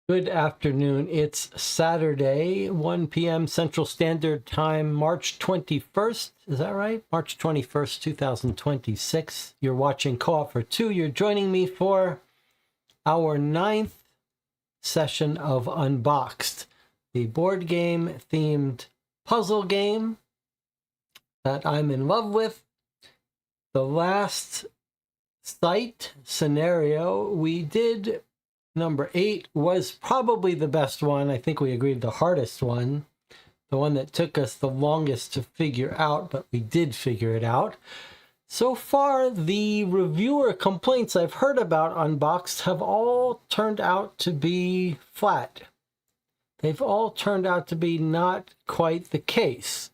Good afternoon. It's Saturday, 1 p.m. Central Standard Time, March 21st. Is that right? March 21st, 2026. You're watching Co-op for Two. You're joining me for our 9th session of Unboxed, the board game themed puzzle game that I'm in love with. The last site scenario we did, number 8, was probably the best one. I think we agreed the hardest one, the one that took us the longest to figure out, but we did figure it out. So far, the reviewer complaints I've heard about Unboxed have all turned out to be flat. They've all turned out to be not quite the case.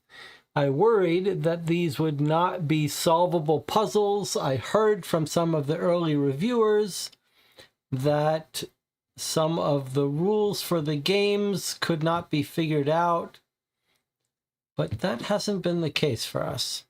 I worried that these would not be solvable puzzles. I heard from some of the early reviewers that some of the rules for the games could not be figured out, but that hasn't been the case for us.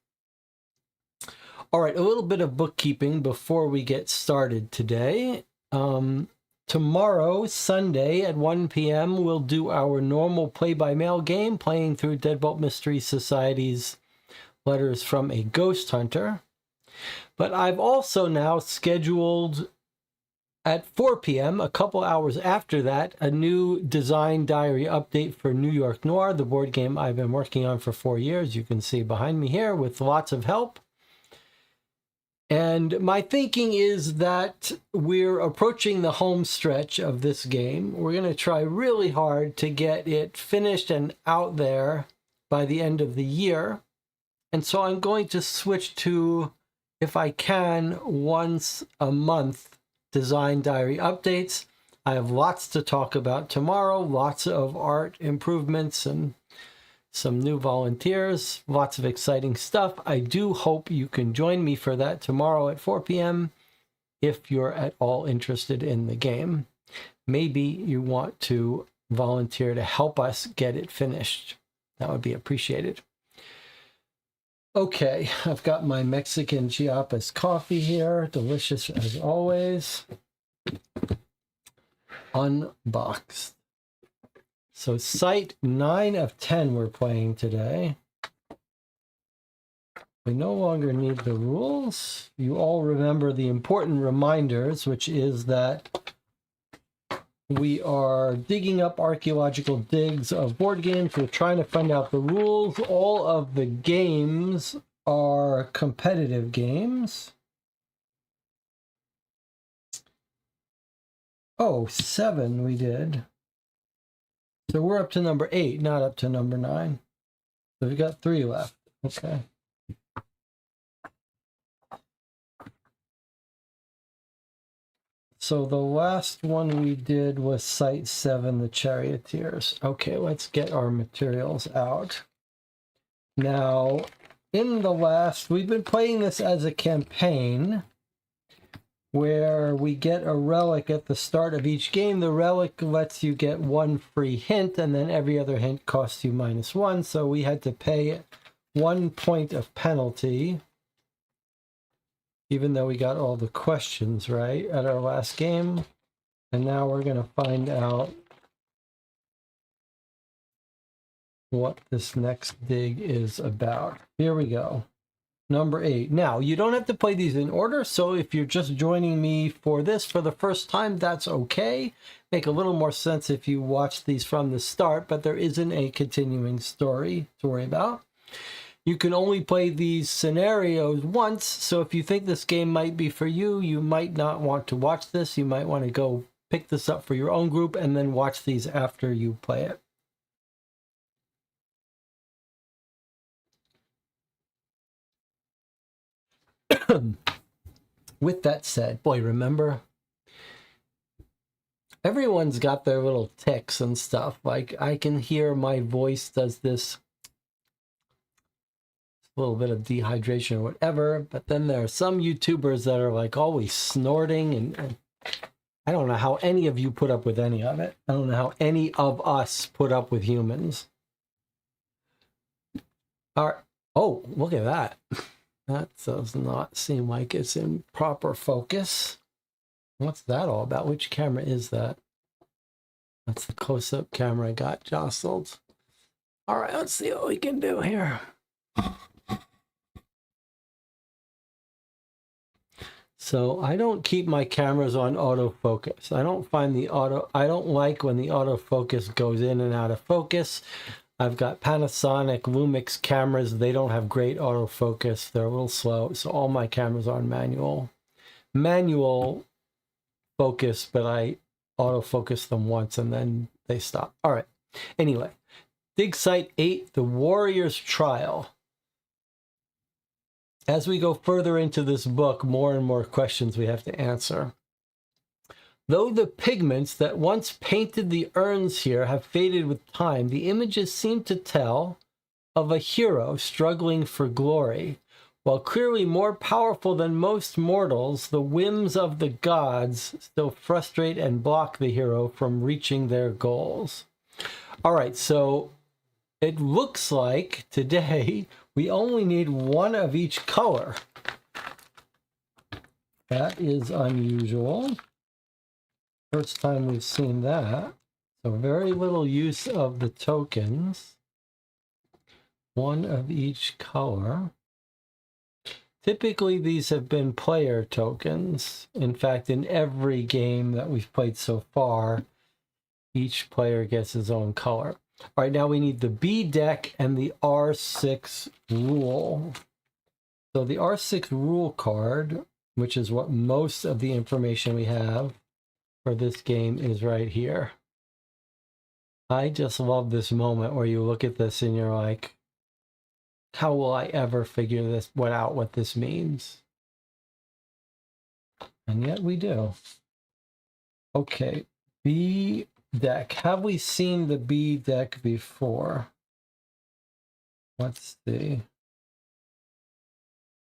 All right, a little bit of bookkeeping before we get started today. Tomorrow, Sunday at 1 p.m., we'll do our normal play-by-mail game, playing through Deadbolt Mystery Society's Letters from a Ghost Hunter. But I've also now scheduled at 4 p.m., a couple hours after that, a new design diary update for New York Noir, the board game I've been working on for 4 years. You can see behind me here with lots of help. And my thinking is that we're approaching the home stretch of this game. We're going to try really hard to get it finished and out there by the end of the year. And so I'm going to switch to, if I can, once a month design diary updates. I have lots to talk about tomorrow, lots of art improvements and some new volunteers, lots of exciting stuff. I do hope you can join me for that tomorrow at 4 p.m. if you're at all interested in the game. Maybe you want to volunteer to help us get it finished. That would be appreciated. Okay, I've got my Mexican Chiapas coffee here, delicious as always. Unboxed. So site 9 of 10 we're playing today. We no longer need the rules. You all remember the important reminders, which is that we are digging up archaeological digs of board games. We're trying to find out the rules. All of the games are competitive games. Oh, 7 we did. So we're up to number 8, not up to number 9. So we've got 3 left. Okay. So the last one we did was Site 7, the Charioteers. Okay, let's get our materials out. Now, in the last, we've been playing this as a campaign where we get a relic at the start of each game. The relic lets you get 1 free hint, and then every other hint costs you -1. So we had to pay 1 point of penalty, even though we got all the questions right at our last game. And now we're going to find out what this next dig is about. Here we go. Number 8. Now, you don't have to play these in order, so if you're just joining me for this for the first time, that's okay. Make a little more sense if you watch these from the start, but there isn't a continuing story to worry about. You can only play these scenarios once, so if you think this game might be for you, you might not want to watch this. You might want to go pick this up for your own group and then watch these after you play it. With that said, boy, remember, everyone's got their little tics and stuff. Like, I can hear my voice does this little bit of dehydration or whatever, but then there are some YouTubers that are like always snorting, and I don't know how any of you put up with any of it. I don't know how any of us put up with humans. All right. Oh, look at that. That does not seem like it's in proper focus. What's that all about? Which camera is that? That's the close-up camera got jostled. All right, let's see what we can do here. So I don't keep my cameras on autofocus. I don't like when the autofocus goes in and out of focus. I've got Panasonic Lumix cameras. They don't have great autofocus. They're a little slow. So all my cameras are on manual focus, but I autofocus them once and then they stop. All right. Anyway, Dig Site 8, The Warrior's Trial. As we go further into this book, more and more questions we have to answer. Though the pigments that once painted the urns here have faded with time, the images seem to tell of a hero struggling for glory. While clearly more powerful than most mortals, the whims of the gods still frustrate and block the hero from reaching their goals. All right, so it looks like today we only need one of each color. That is unusual. First time we've seen that. So very little use of the tokens. One of each color. Typically, these have been player tokens. In fact, in every game that we've played so far, each player gets his own color. All right, now we need the B deck and the R6 rule. So the R6 rule card, which is what most of the information we have for this game is right here. I just love this moment where you look at this and you're like, how will I ever figure this out, what this means? And yet we do. Okay, B deck. Have we seen the B deck before? Let's see.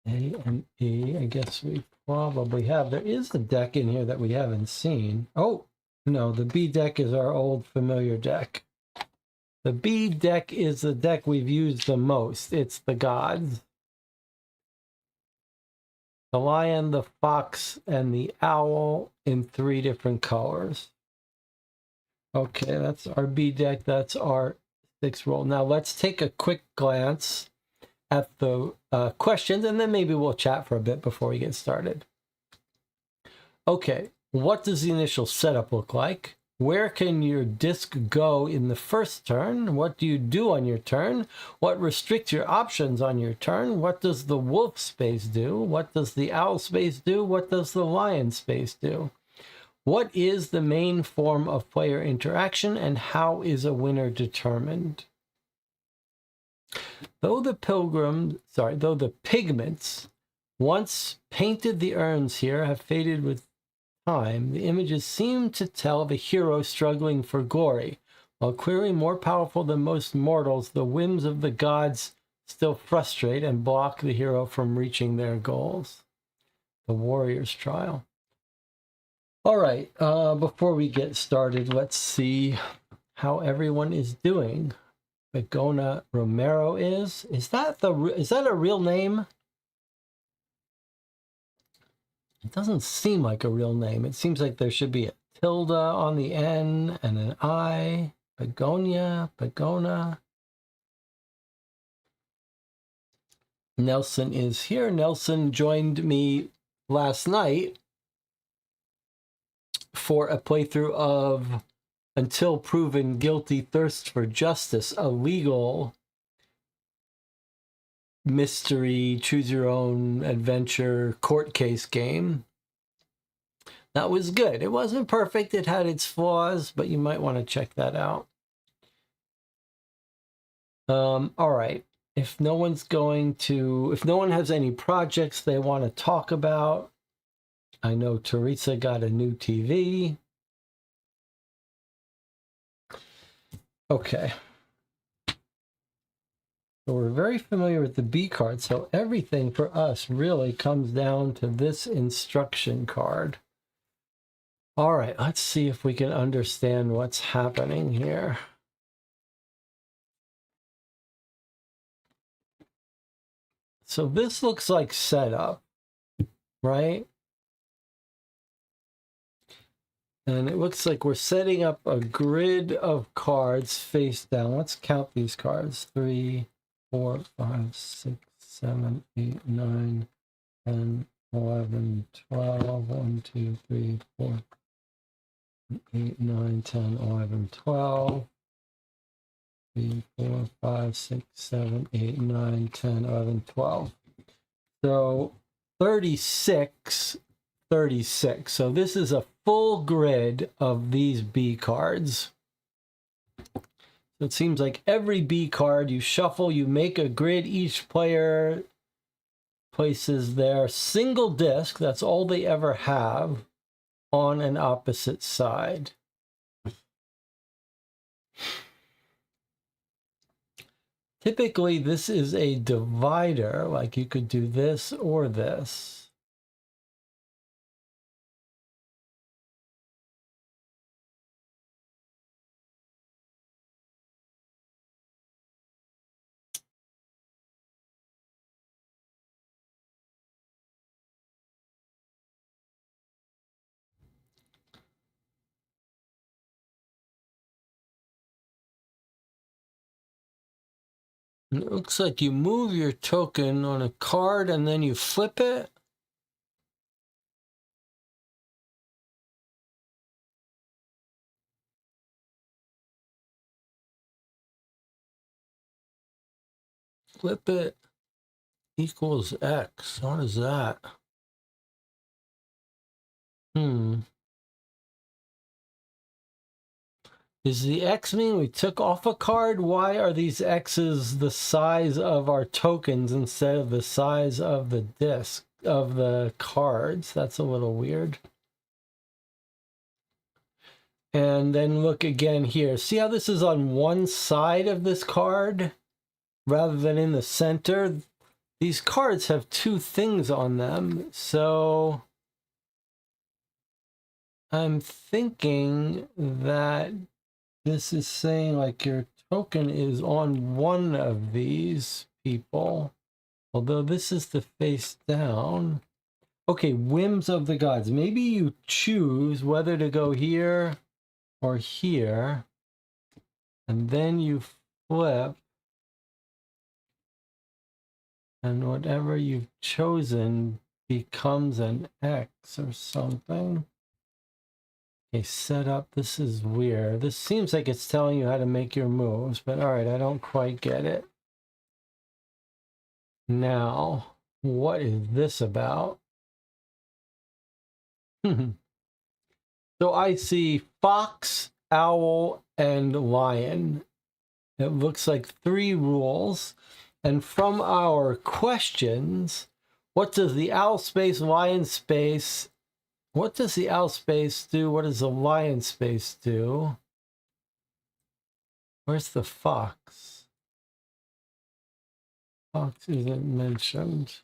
A and E, I guess we probably have. There is a deck in here that we haven't seen. Oh, no, the B deck is our old familiar deck. The B deck is the deck we've used the most. It's the gods. The lion, the fox, and the owl in 3 different colors. Okay, that's our B deck. That's our 6 roll. Now let's take a quick glance at the questions, and then maybe we'll chat for a bit before we get started. Okay, what does the initial setup look like? Where can your disc go in the first turn? What do you do on your turn? What restricts your options on your turn? What does the wolf space do? What does the owl space do? What does the lion space do? What is the main form of player interaction, and how is a winner determined? Though the pigments once painted the urns here have faded with time, the images seem to tell of a hero struggling for glory. While clearly more powerful than most mortals, the whims of the gods still frustrate and block the hero from reaching their goals. The Warrior's Trial. All right, before we get started, let's see how everyone is doing. Begona Romero is that a real name? It doesn't seem like a real name. It seems like there should be a tilde on the N and an I. Begona. Nelson is here. Nelson joined me last night for a playthrough of Until Proven Guilty, Thirst for Justice, a legal mystery, choose your own adventure court case game. That was good. It wasn't perfect. It had its flaws, but you might want to check that out. All right. If no one has any projects they want to talk about, I know Teresa got a new TV. Okay. So we're very familiar with the B card, so everything for us really comes down to this instruction card. All right, let's see if we can understand what's happening here. So this looks like setup, right? And it looks like we're setting up a grid of cards face down. Let's count these cards. 3, 4, 5, 6, 7, 8, 9, 10, 11, 12. 1, 2, 3, 4, 8, 9, 10, 11, 12. 3, 4, 5, 6, 7, 8, 9, 10, 11, 12. So 36. So this is a full grid of these B cards. So it seems like every B card you shuffle, you make a grid. Each player places their single disc, that's all they ever have, on an opposite side. Typically, this is a divider, like you could do this or this. It looks like you move your token on a card and then you flip it. Flip it equals X. What is that? Does the X mean we took off a card? Why are these X's the size of our tokens instead of the size of the disc of the cards? That's a little weird. And then look again here. See how this is on one side of this card rather than in the center? These cards have two things on them. So I'm thinking that this is saying like your token is on one of these people, although this is the face down. Okay, whims of the gods. Maybe you choose whether to go here or here, and then you flip, and whatever you've chosen becomes an X or something. Okay, set up. This is weird. This seems like it's telling you how to make your moves, but all right, I don't quite get it. Now, what is this about? So I see fox, owl, and lion. It looks like 3 rules. And from our questions, what does the owl space, lion space, what does the owl space do? What does the lion space do? Where's the fox? Fox isn't mentioned.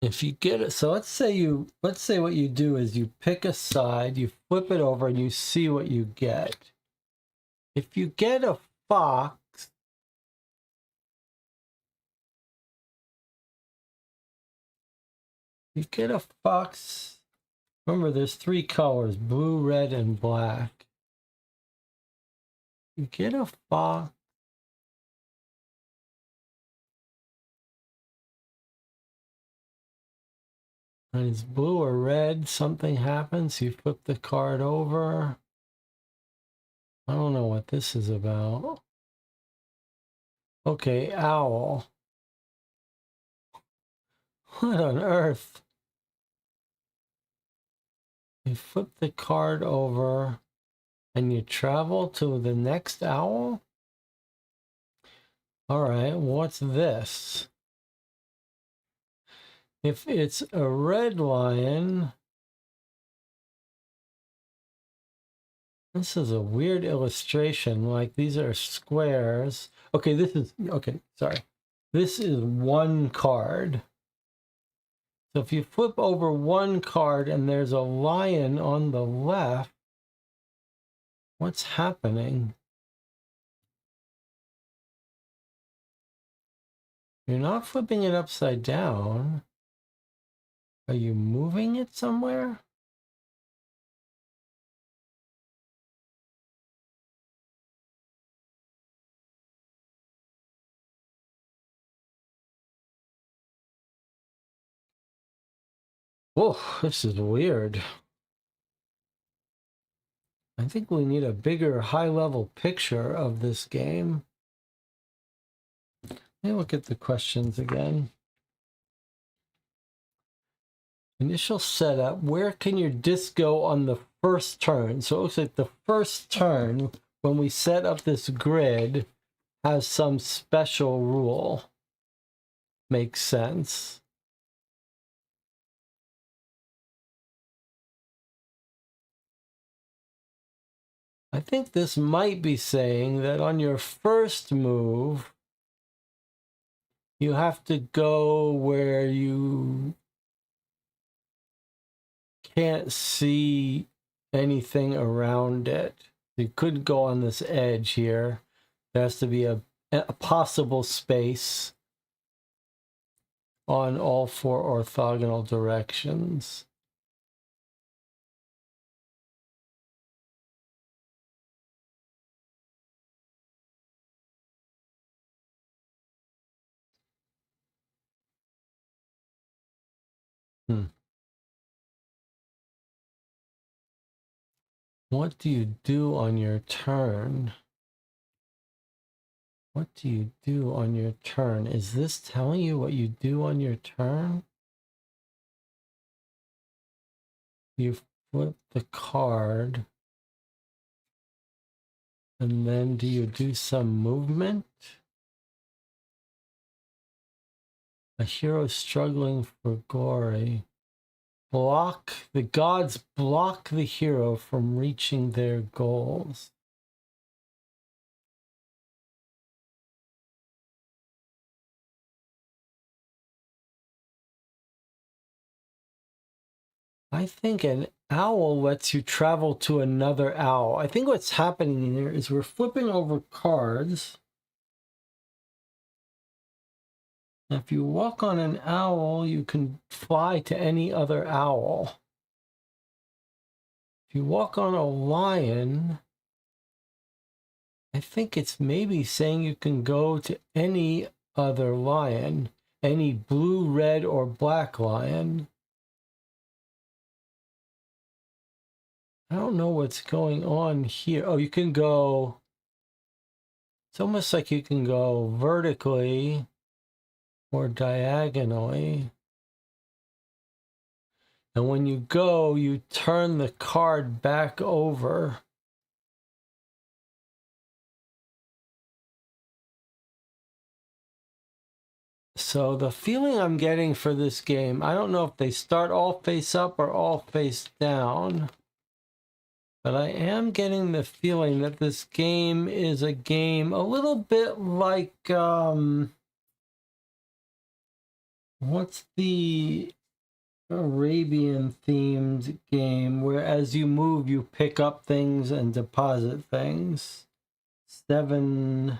If you get it, so let's say what you do is you pick a side, you flip it over, and you see what you get. If you get a fox, remember there's 3 colors, blue, red, and black. You get a fox, and it's blue or red, something happens, you flip the card over. I don't know what this is about. Okay, owl. What on earth? You flip the card over and you travel to the next owl? All right, what's this? If it's a red lion, this is a weird illustration. Like these are squares. Okay, sorry. This is 1 card. So if you flip over 1 card and there's a lion on the left, what's happening? You're not flipping it upside down. Are you moving it somewhere? Whoa, this is weird. I think we need a bigger high-level picture of this game. Let me look at the questions again. Initial setup. Where can your disc go on the first turn? So it looks like the first turn, when we set up this grid, has some special rule. Makes sense. I think this might be saying that on your first move, you have to go where you can't see anything around it. You could go on this edge here. There has to be a possible space on all four orthogonal directions. What do you do on your turn? What do you do on your turn? Is this telling you what you do on your turn? You flip the card, and then do you do some movement? A hero struggling for glory. The gods block the hero from reaching their goals. I think an owl lets you travel to another owl. I think what's happening here is we're flipping over cards. If you walk on an owl, you can fly to any other owl. If you walk on a lion, I think it's maybe saying you can go to any other lion, any blue, red, or black lion. I don't know what's going on here. Oh, you can go, it's almost like you can go vertically or diagonally. And when you go, you turn the card back over. So the feeling I'm getting for this game, I don't know if they start all face up or all face down, but I am getting the feeling that this game is a game a little bit like, what's the Arabian themed game where as you move, you pick up things and deposit things? Seven.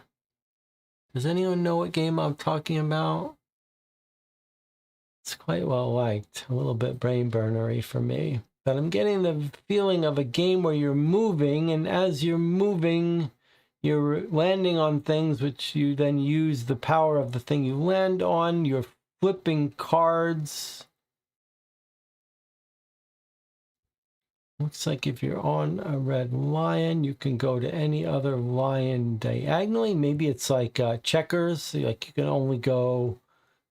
Does anyone know what game I'm talking about? It's quite well liked, a little bit brain burnery for me. But I'm getting the feeling of a game where you're moving, and as you're moving, you're landing on things which you then use the power of the thing you land on. You're flipping cards. Looks like if you're on a red lion, you can go to any other lion diagonally. Maybe it's like checkers, like you can only go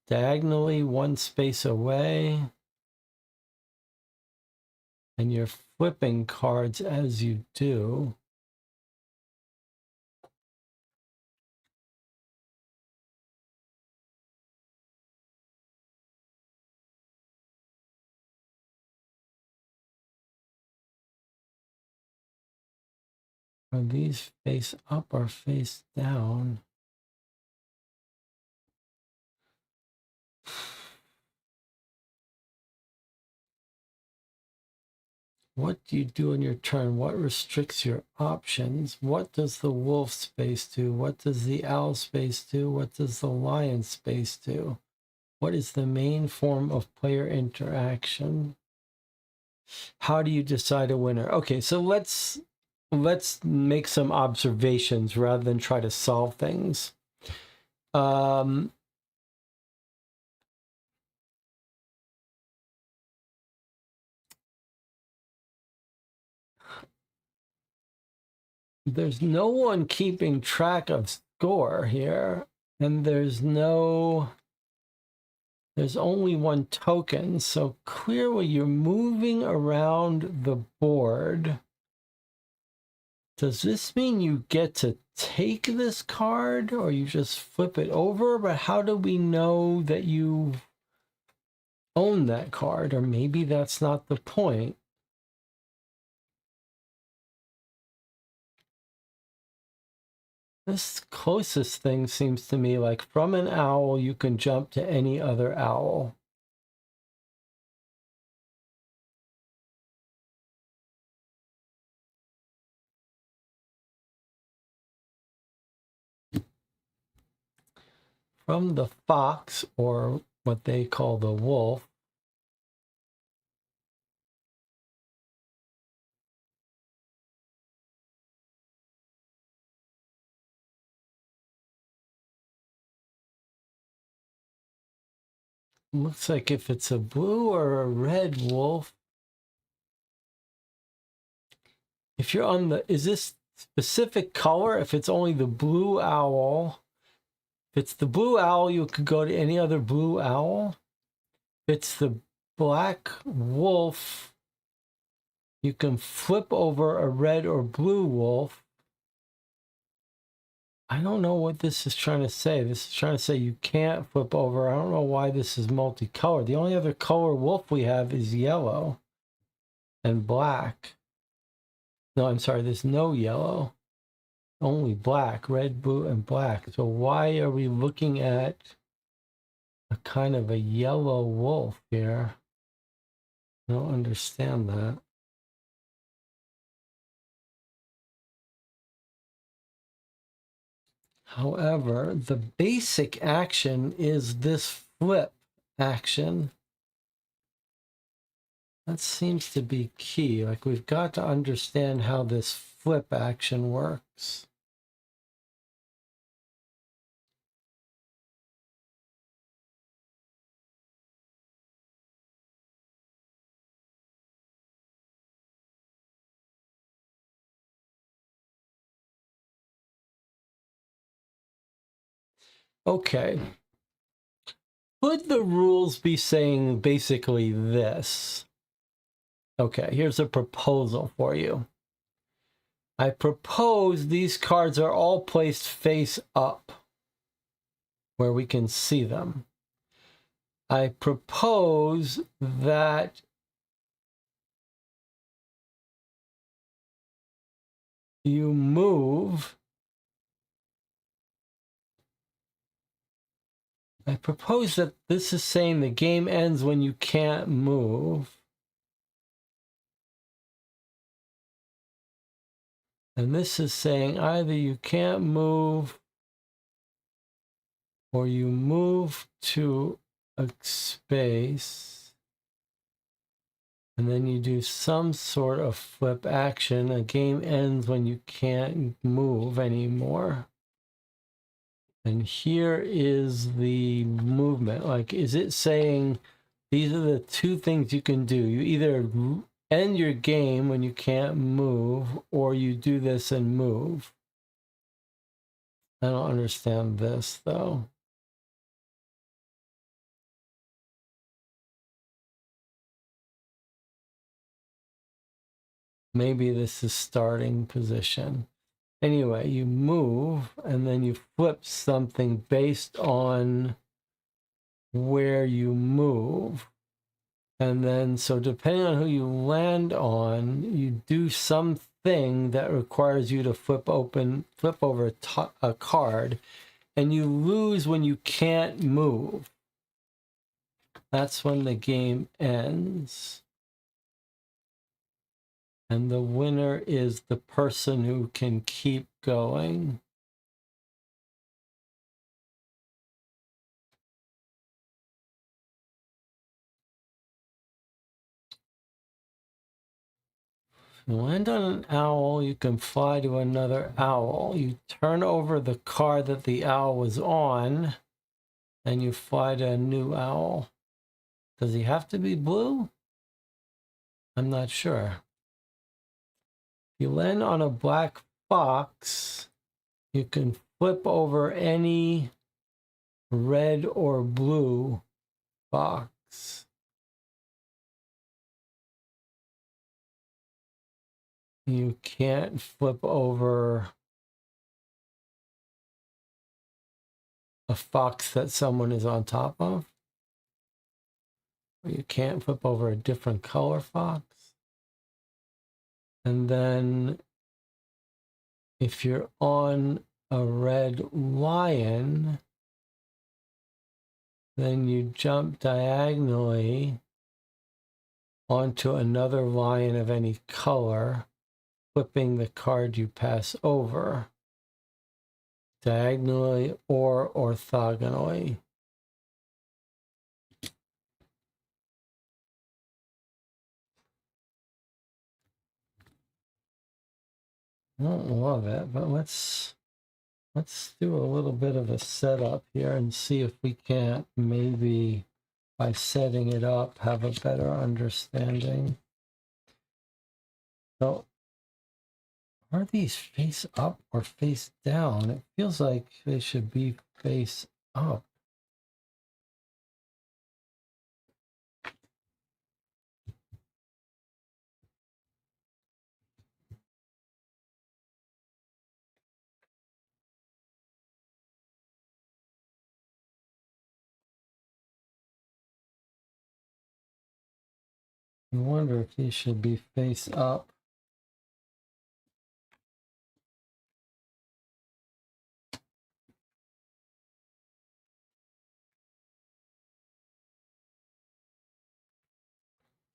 diagonally one space away. And you're flipping cards as you do. Are these face up or face down? What do you do on your turn? What restricts your options? What does the wolf space do? What does the owl space do? What does the lion space do? What is the main form of player interaction? How do you decide a winner? Okay, so let's make some observations rather than try to solve things. There's no one keeping track of score here, and there's only one token, so clearly you're moving around the board. Does this mean you get to take this card, or you just flip it over? But how do we know that you own that card? Or maybe that's not the point. This closest thing seems to me like from an owl, you can jump to any other owl. From the fox, or what they call the wolf, looks like if it's a blue or a red wolf, if you're on the, is this specific color? If it's only the blue owl, if it's the blue owl, you could go to any other blue owl. If it's the black wolf, you can flip over a red or blue wolf. I don't know what this is trying to say. This is trying to say you can't flip over. I don't know why this is multicolored. The only other color wolf we have is yellow and black. No, I'm sorry, there's no yellow. Only black, red, blue, and black. So why are we looking at a kind of a yellow wolf here? I don't understand that. However, the basic action is this flip action. That seems to be key. Like, we've got to understand how this flip action works. Okay. Could the rules be saying basically this? Okay, here's a proposal for you. I propose these cards are all placed face up where we can see them. I propose that you move. I propose that this is saying the game ends when you can't move. And this is saying either you can't move or you move to a space and then you do some sort of flip action. A game ends when you can't move anymore. And here is the movement. Like, is it saying these are the two things you can do? You either end your game when you can't move, or you do this and move. I don't understand this, though. Maybe this is starting position. Anyway, you move, and then you flip something based on where you move. And then, so depending on who you land on, you do something that requires you to flip over a card, and you lose when you can't move. That's when the game ends. And the winner is the person who can keep going. If you land on an owl, you can fly to another owl. You turn over the card that the owl was on, and you fly to a new owl. Does he have to be blue? I'm not sure. If you land on a black fox, you can flip over any red or blue fox. You can't flip over a fox that someone is on top of. You can't flip over a different color fox. And then if you're on a red lion, then you jump diagonally onto another lion of any color, flipping the card you pass over, diagonally or orthogonally. I don't love it, but let's do a little bit of a setup here and see if we can't, maybe by setting it up, have a better understanding. So, are these face up or face down? It feels like they should be face up. I wonder if these should be face up.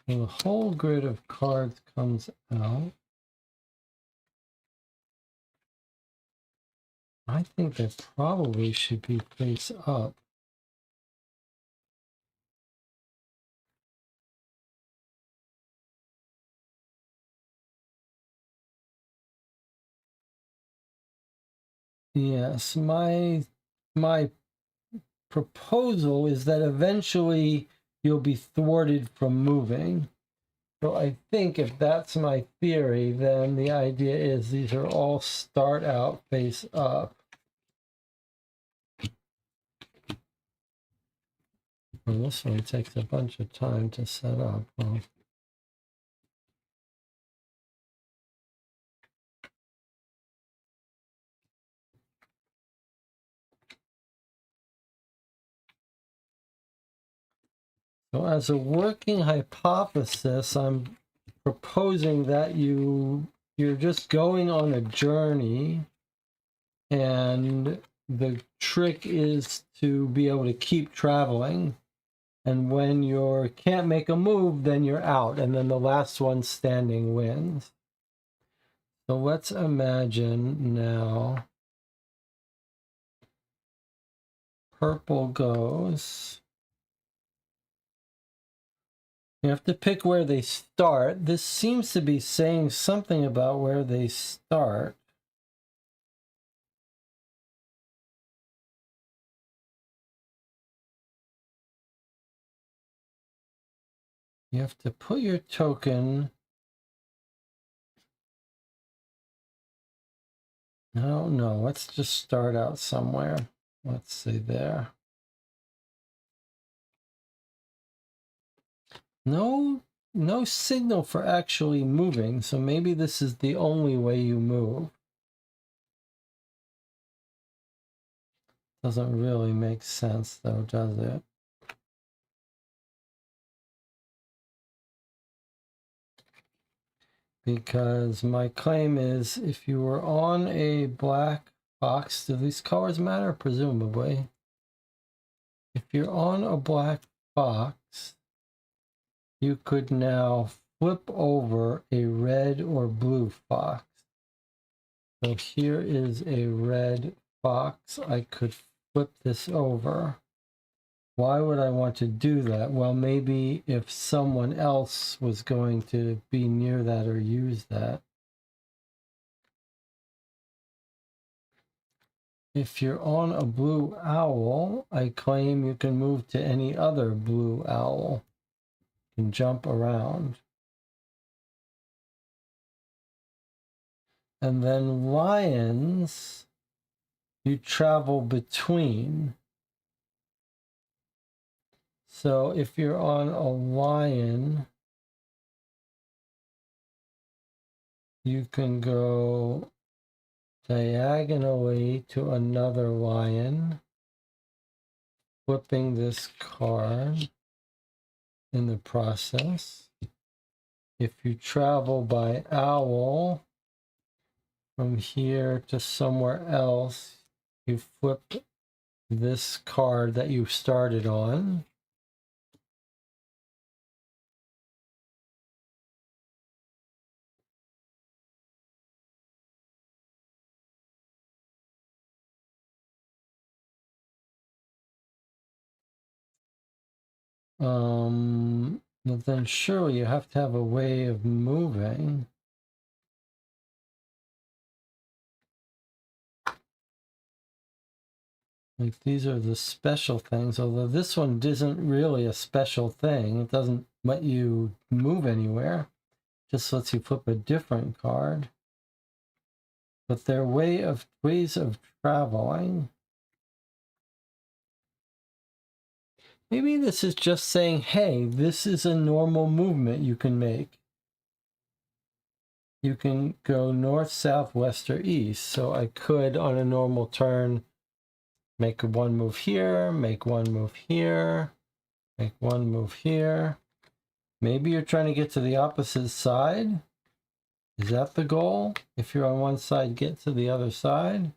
And the whole grid of cards comes out. I think they probably should be face up. Yes, my proposal is that eventually you'll be thwarted from moving. So I think if that's my theory, then the idea is these are all start out face up. And this one takes a bunch of time to set up. Well, so as a working hypothesis, I'm proposing that you're just going on a journey, and the trick is to be able to keep traveling. And when you can't make a move, then you're out, and then the last one standing wins. So let's imagine now purple goes. You have to pick where they start. This seems to be saying something about where they start. You have to put your token. No, let's just start out somewhere. Let's see there. No signal for actually moving, so maybe this is the only way you move. Doesn't really make sense though, does it? Because my claim is if you were on a black box, do these colors matter? Presumably. If you're on a black box, you could now flip over a red or blue fox. So here is a red fox. I could flip this over. Why would I want to do that? Well, maybe if someone else was going to be near that or use that. If you're on a blue owl, I claim you can move to any other blue owl. You can jump around. And then lions, you travel between. So if you're on a lion, you can go diagonally to another lion, flipping this card in the process. If you travel by owl from here to somewhere else, you flip this card that you started on. But then surely you have to have a way of moving. Like these are the special things, although this one isn't really a special thing. It doesn't let you move anywhere. Just lets you flip a different card. But they're ways of traveling. Maybe this is just saying, hey, this is a normal movement you can make. You can go north, south, west, or east. So I could, on a normal turn, make one move here, make one move here, make one move here. Maybe you're trying to get to the opposite side. Is that the goal? If you're on one side, get to the other side.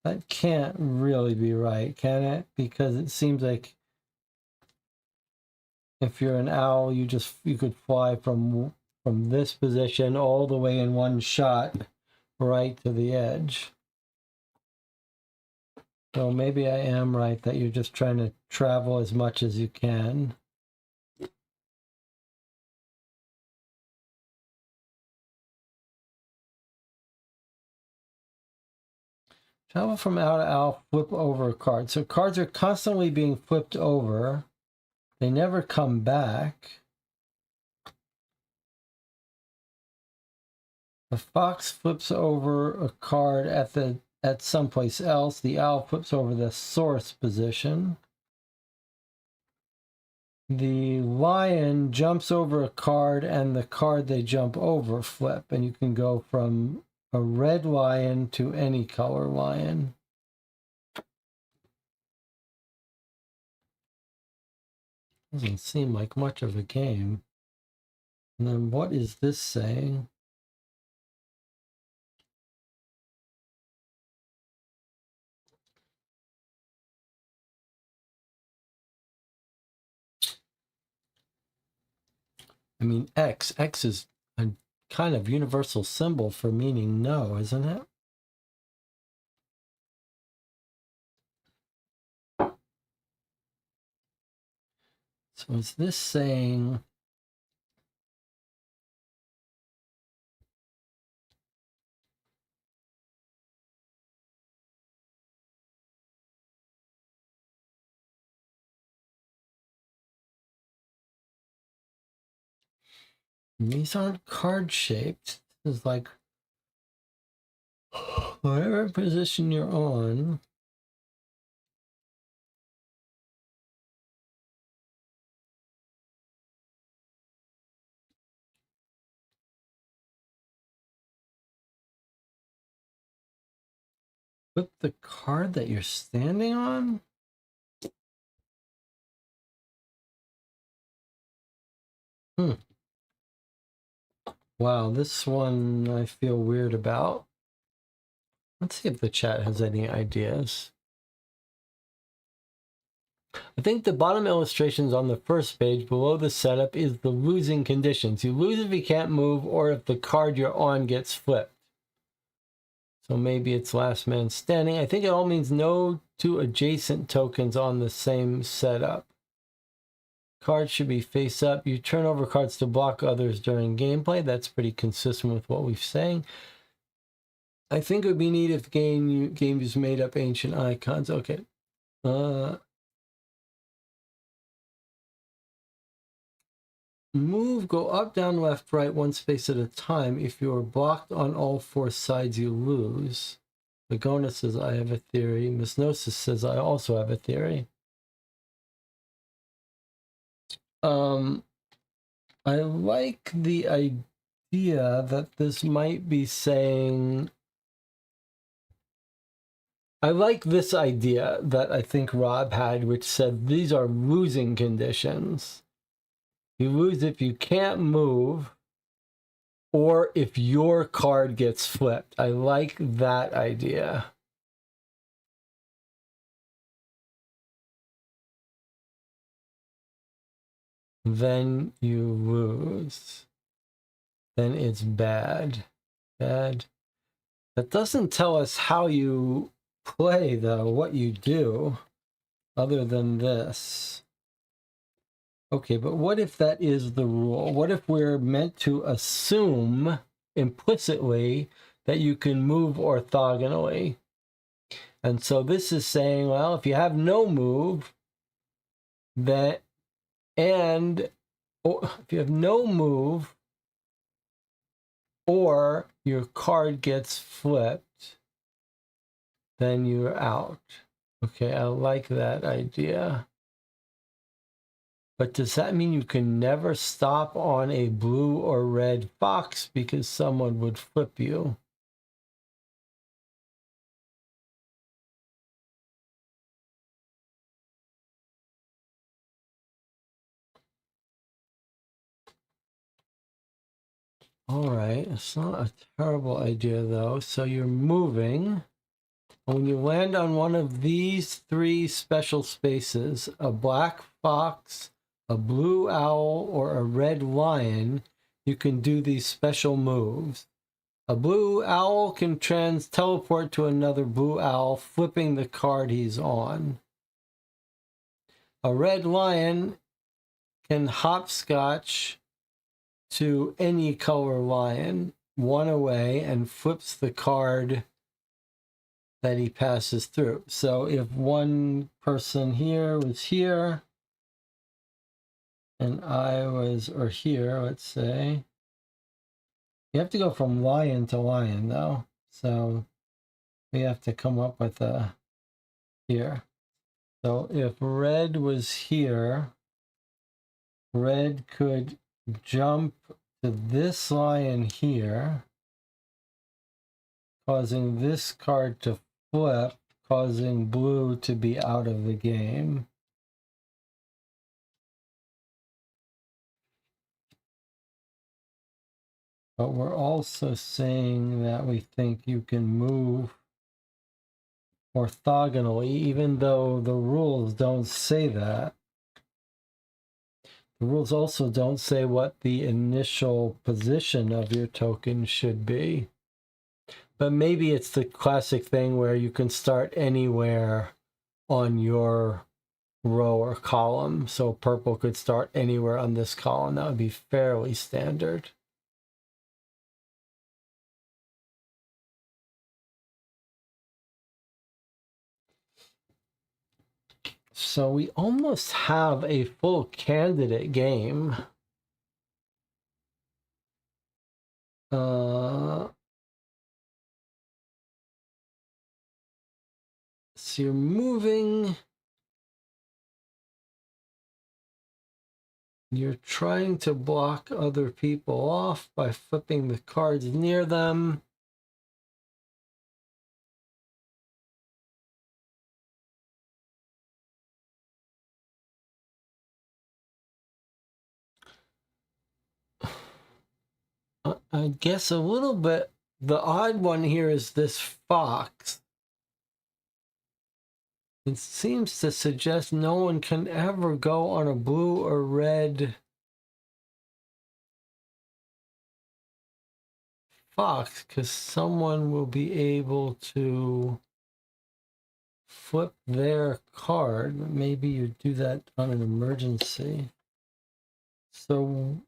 That can't really be right, can it? Because it seems like if you're an owl, you could fly from this position all the way in one shot right to the edge. So maybe I am right that you're just trying to travel as much as you can. Travel from owl to owl, flip over a card. So cards are constantly being flipped over. They never come back. The fox flips over a card at someplace else. The owl flips over the source position. The lion jumps over a card and the card they jump over flip, and you can go from a red lion to any color lion. Doesn't seem like much of a game. And then what is this saying? I mean, X is a kind of universal symbol for meaning no, isn't it? So is this saying these aren't card shaped? This is like whatever position you're on. Put the card that you're standing on? Wow, this one I feel weird about. Let's see if the chat has any ideas. I think the bottom illustrations on the first page below the setup is the losing conditions. You lose if you can't move or if the card you're on gets flipped. So maybe it's last man standing. I think it all means no two adjacent tokens on the same setup. Cards should be face up. You turn over cards to block others during gameplay. That's pretty consistent with what we've saying. I think it would be neat if games made up ancient icons. Okay. Move, go up, down, left, right, one space at a time. If you are blocked on all four sides, you lose. Lagona says, I have a theory. Miss Gnosis says, I also have a theory. I like the idea that this might be saying... I like this idea that I think Rob had, which said these are losing conditions. You lose if you can't move or if your card gets flipped. I like that idea. Then you lose. Then it's bad. Bad. That doesn't tell us how you play, though, what you do, other than this. Okay, but what if that is the rule? What if we're meant to assume implicitly that you can move orthogonally? And so this is saying, well, if you have no move, if you have no move, or your card gets flipped, then you're out. Okay, I like that idea. But does that mean you can never stop on a blue or red fox because someone would flip you? All right, it's not a terrible idea though. So you're moving. When you land on one of these three special spaces, a black fox, a blue owl, or a red lion, you can do these special moves. A blue owl can teleport to another blue owl, flipping the card he's on. A red lion can hopscotch to any color lion, one away, and flips the card that he passes through. So if one person here was here, and I was, or here, let's say, you have to go from lion to lion though. So we have to come up with a here. So if red was here, red could jump to this lion here, causing this card to flip, causing blue to be out of the game. But we're also saying that we think you can move orthogonally, even though the rules don't say that. The rules also don't say what the initial position of your token should be. But maybe it's the classic thing where you can start anywhere on your row or column. So purple could start anywhere on this column. That would be fairly standard. So we almost have a full candidate game. So you're moving. You're trying to block other people off by flipping the cards near them. I guess a little bit, the odd one here is this fox. It seems to suggest no one can ever go on a blue or red fox because someone will be able to flip their card. Maybe you do that on an emergency. So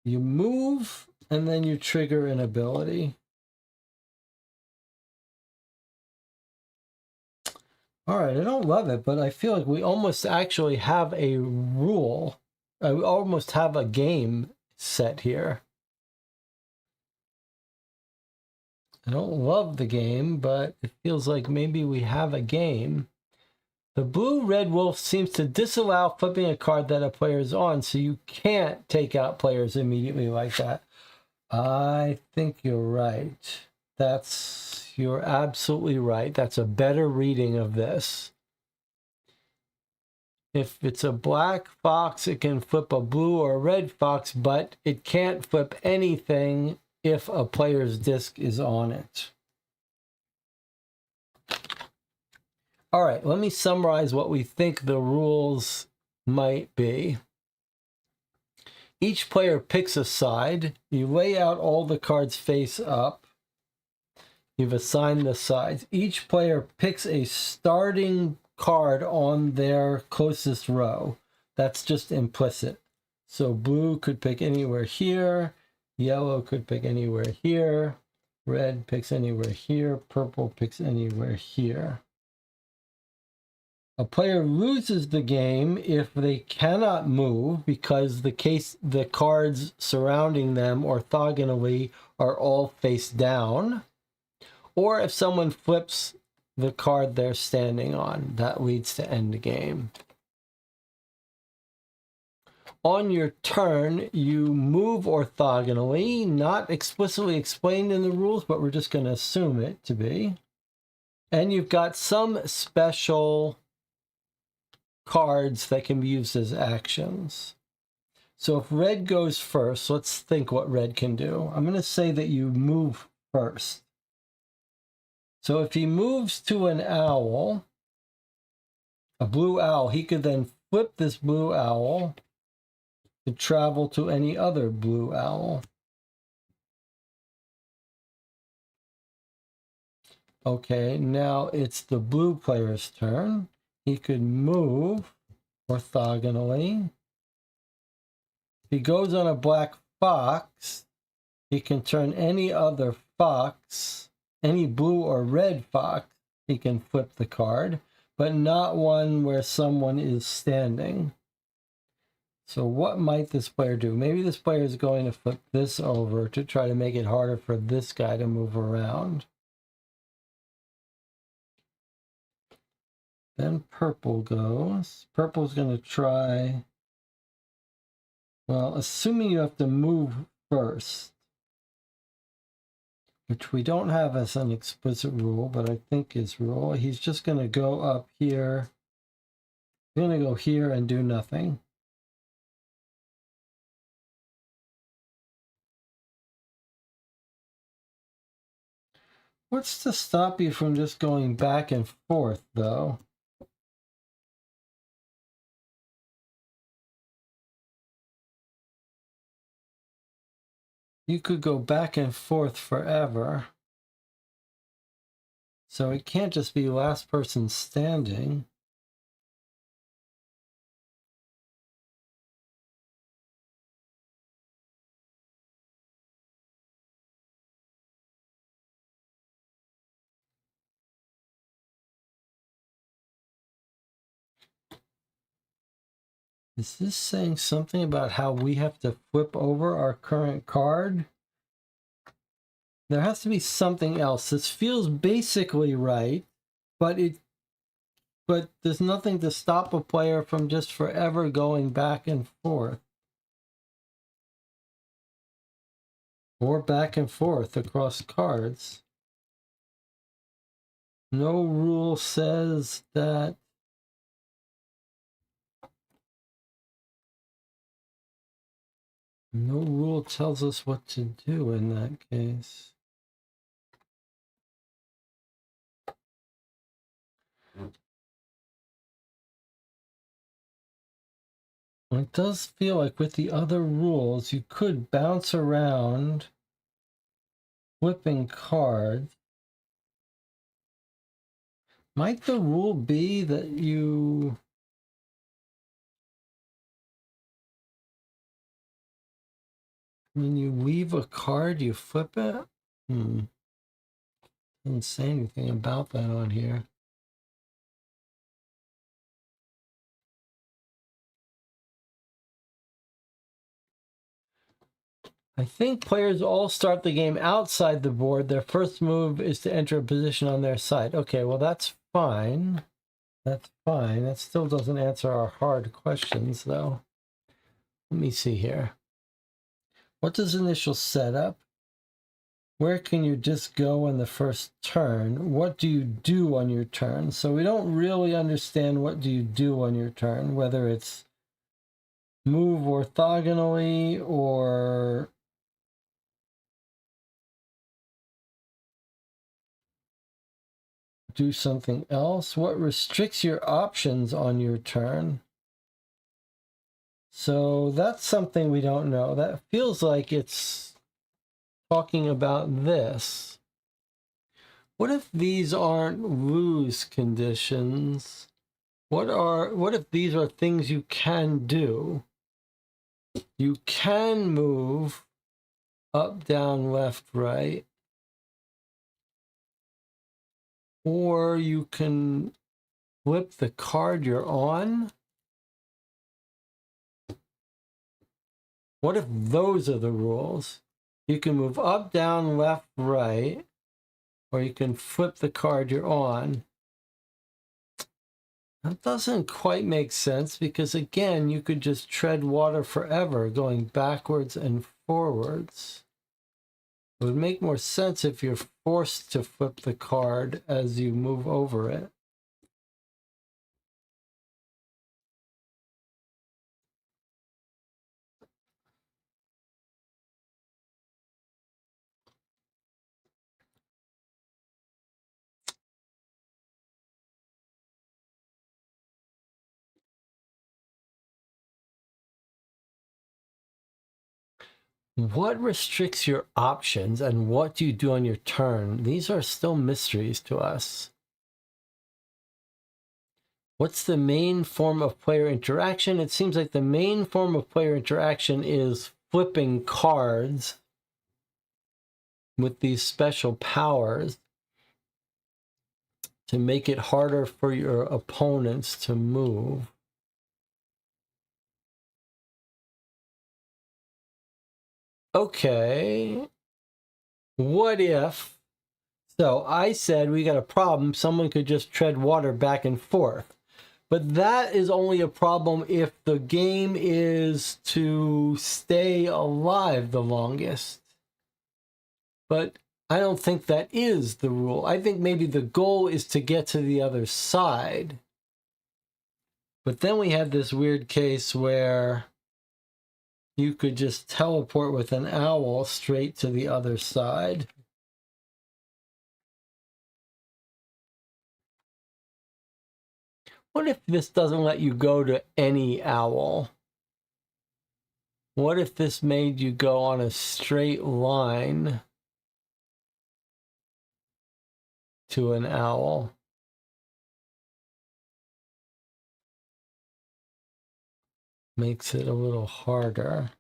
you move and then you trigger an ability. All right, I don't love it, but I feel like we almost actually have a rule. We almost have a game set here. I don't love the game, but it feels like maybe we have a game. The blue-red wolf seems to disallow flipping a card that a player is on, so you can't take out players immediately like that. I think you're right. You're absolutely right. That's a better reading of this. If it's a black fox, it can flip a blue or a red fox, but it can't flip anything if a player's disc is on it. All right, let me summarize what we think the rules might be. Each player picks a side. You lay out all the cards face up. You've assigned the sides. Each player picks a starting card on their closest row. That's just implicit. So blue could pick anywhere here. Yellow could pick anywhere here. Red picks anywhere here. Purple picks anywhere here. A player loses the game if they cannot move because the cards surrounding them orthogonally are all face down, or if someone flips the card they're standing on. That leads to end game. On your turn, you move orthogonally, not explicitly explained in the rules, but we're just going to assume it to be. And you've got some special cards that can be used as actions. So if red goes first, let's think what red can do. I'm going to say that you move first. So if he moves to an owl, a blue owl, he could then flip this blue owl to travel to any other blue owl. Okay, now it's the blue player's turn. He could move orthogonally. If he goes on a black fox, he can turn any other fox, any blue or red fox, he can flip the card, but not one where someone is standing. So what might this player do? Maybe this player is going to flip this over to try to make it harder for this guy to move around. Then purple goes. Purple's going to try, well, assuming you have to move first, which we don't have as an explicit rule, but I think is rule. He's just going to go up here. He's going to go here and do nothing. What's to stop you from just going back and forth, though? You could go back and forth forever. So it can't just be last person standing. Is this saying something about how we have to flip over our current card? There has to be something else. This feels basically right, but there's nothing to stop a player from just forever going back and forth. Or back and forth across cards. No rule says that. No rule tells us what to do in that case. It does feel like with the other rules, you could bounce around flipping cards. Might the rule be that when you leave a card, you flip it? Doesn't say anything about that on here. I think players all start the game outside the board. Their first move is to enter a position on their side. Okay, well, that's fine. That's fine. That still doesn't answer our hard questions, though. Let me see here. What does initial setup? Where can you just go on the first turn? What do you do on your turn? So we don't really understand what do you do on your turn, whether it's move orthogonally or do something else. What restricts your options on your turn? So that's something we don't know. That feels like it's talking about this. What if these aren't lose conditions? What if these are things you can do? You can move up, down, left, right. Or you can flip the card you're on. What if those are the rules? You can move up, down, left, right, or you can flip the card you're on. That doesn't quite make sense because, again, you could just tread water forever going backwards and forwards. It would make more sense if you're forced to flip the card as you move over it. What restricts your options and what do you do on your turn? These are still mysteries to us. What's the main form of player interaction? It seems like the main form of player interaction is flipping cards with these special powers to make it harder for your opponents to move. Okay. What if? So I said we got a problem. Someone could just tread water back and forth. But that is only a problem if the game is to stay alive the longest. But I don't think that is the rule. I think maybe the goal is to get to the other side. But then we had this weird case where you could just teleport with an owl straight to the other side. What if this doesn't let you go to any owl? What if this made you go on a straight line to an owl? Makes it a little harder.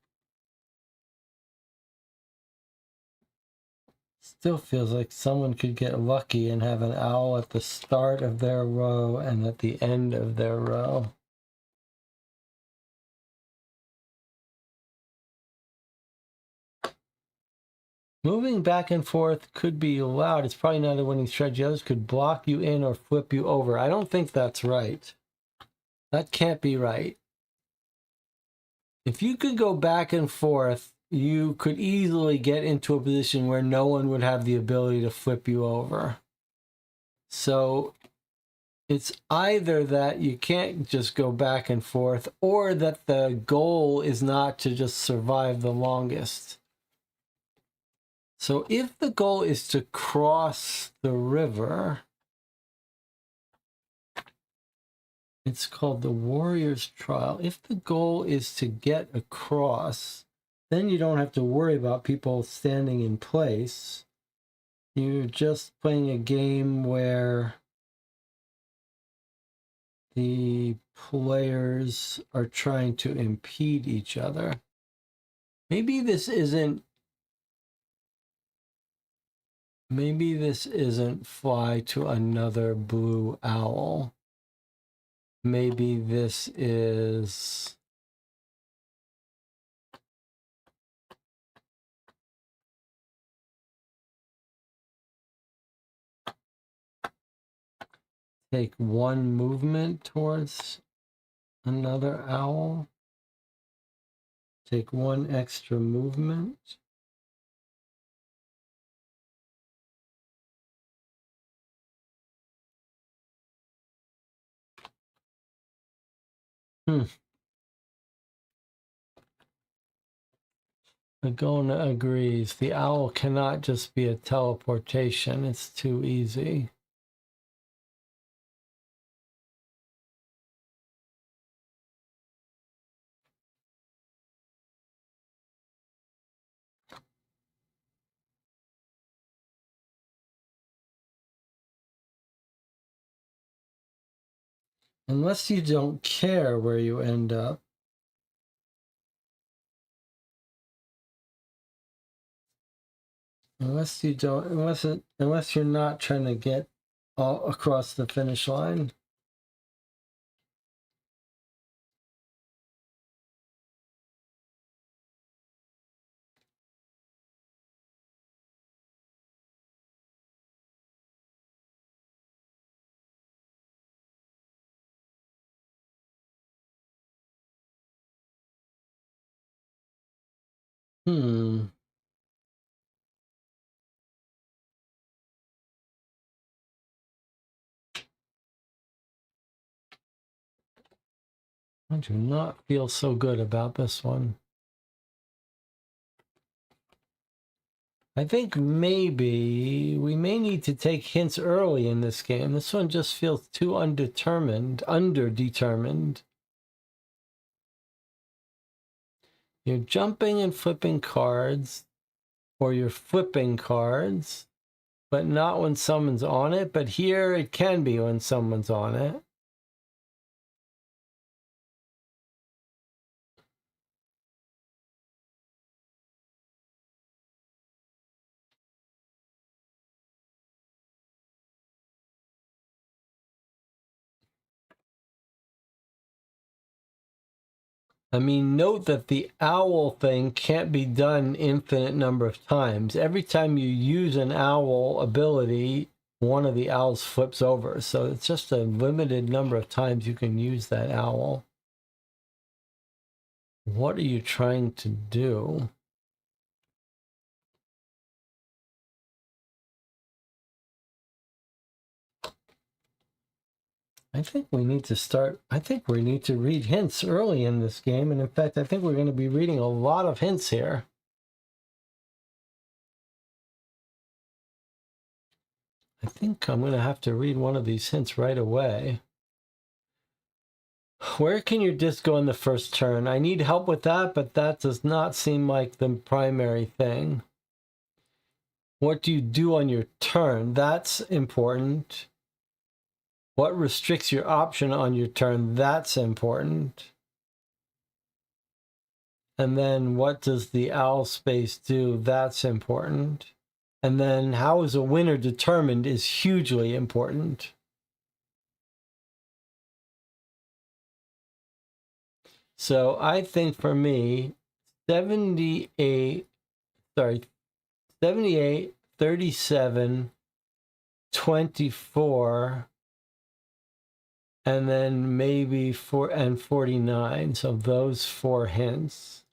Still feels like someone could get lucky and have an owl at the start of their row and at the end of their row. Moving back and forth could be allowed. It's probably not a winning strategy. Others could block you in or flip you over. I don't think that's right. That can't be right. If you could go back and forth, you could easily get into a position where no one would have the ability to flip you over. So it's either that you can't just go back and forth or that the goal is not to just survive the longest. So if the goal is to cross the river, It's called the Warrior's Trial. If the goal is to get across, then you don't have to worry about people standing in place. You're just playing a game where the players are trying to impede each other. Maybe this isn't fly to another blue owl. Maybe this is take one movement towards another owl. Take one extra movement. Agona agrees. The owl cannot just be a teleportation. It's too easy. Unless you don't care where you end up. Unless you're not trying to get all across the finish line. I do not feel so good about this one. I think maybe we may need to take hints early in this game. This one just feels too underdetermined. You're jumping and flipping cards, or you're flipping cards, but not when someone's on it. But here it can be when someone's on it. I mean, note that the owl thing can't be done infinite number of times. Every time you use an owl ability, one of the owls flips over. So it's just a limited number of times you can use that owl. What are you trying to do? I think we need to read hints early in this game. And in fact, I think we're going to be reading a lot of hints here. I think I'm going to have to read one of these hints right away. Where can your disc go in the first turn? I need help with that, but that does not seem like the primary thing. What do you do on your turn? That's important. What restricts your option on your turn? That's important. And then what does the owl space do? That's important. And then how is a winner determined is hugely important. So I think for me, 78, 37, 24, and then maybe 49. So those four hints.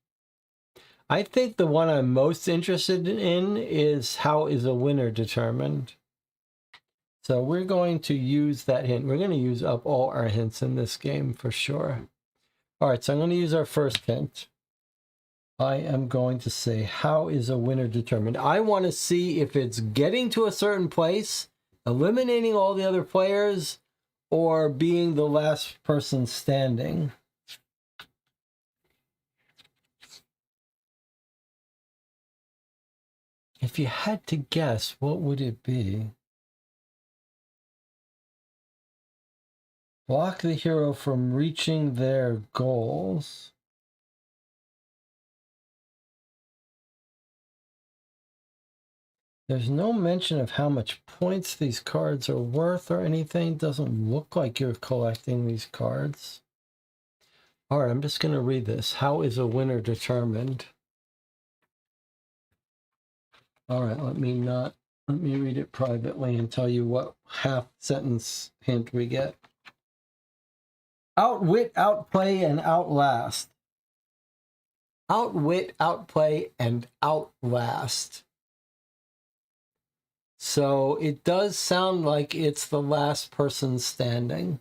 I think the one I'm most interested in is how is a winner determined? So we're going to use that hint. We're going to use up all our hints in this game for sure. All right, so I'm going to use our first hint. I am going to say, how is a winner determined? I want to see if it's getting to a certain place, eliminating all the other players, or being the last person standing? If you had to guess, what would it be? Block the hero from reaching their goals. There's no mention of how much points these cards are worth or anything. Doesn't look like you're collecting these cards. All right, I'm just going to read this. How is a winner determined? All right, let me read it privately and tell you what half sentence hint we get. Outwit, outplay, and outlast. Outwit, outplay, and outlast. So it does sound like it's the last person standing.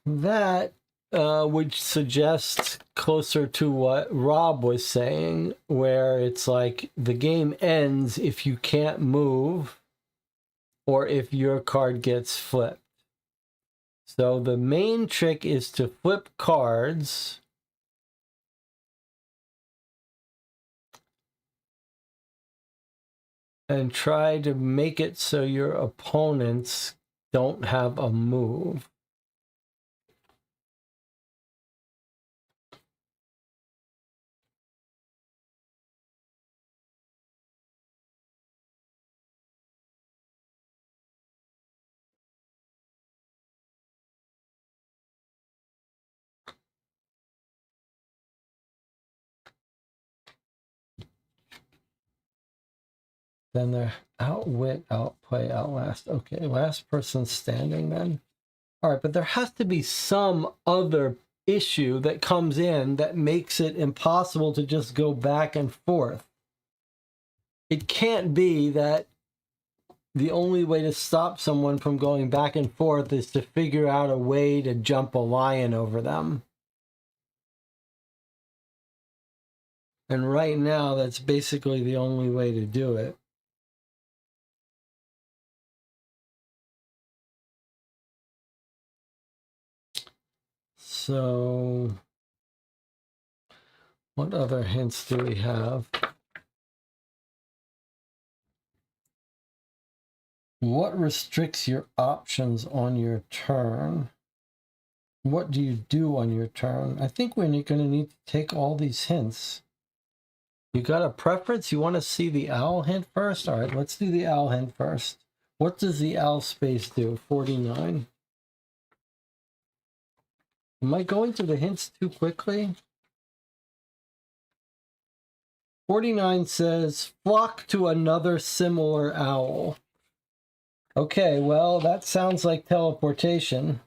That would suggest closer to what Rob was saying, where it's like the game ends if you can't move or if your card gets flipped. So the main trick is to flip cards and try to make it so your opponents don't have a move. Then they're outwit, outplay, outlast. Okay, last person standing then. All right, but there has to be some other issue that comes in that makes it impossible to just go back and forth. It can't be that the only way to stop someone from going back and forth is to figure out a way to jump a lion over them. And right now, that's basically the only way to do it. So, what other hints do we have? What restricts your options on your turn? What do you do on your turn? I think we're going to need to take all these hints. You got a preference? You want to see the owl hint first? All right, let's do the owl hint first. What does the owl space do? 49. Am I going to the hints too quickly? 49 says, flock to another similar owl. Okay, well, that sounds like teleportation.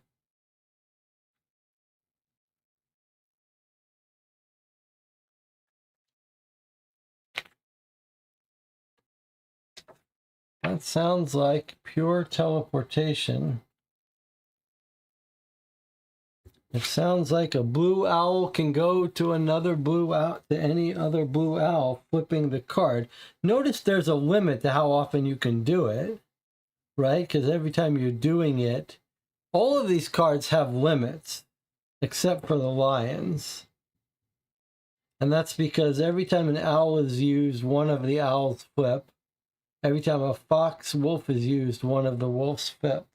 That sounds like pure teleportation. It sounds like a blue owl can go to another blue owl, to any other blue owl, flipping the card. Notice there's a limit to how often you can do it, right? Because every time you're doing it, all of these cards have limits, except for the lions. And that's because every time an owl is used, one of the owls flip. Every time a fox wolf is used, one of the wolves flip.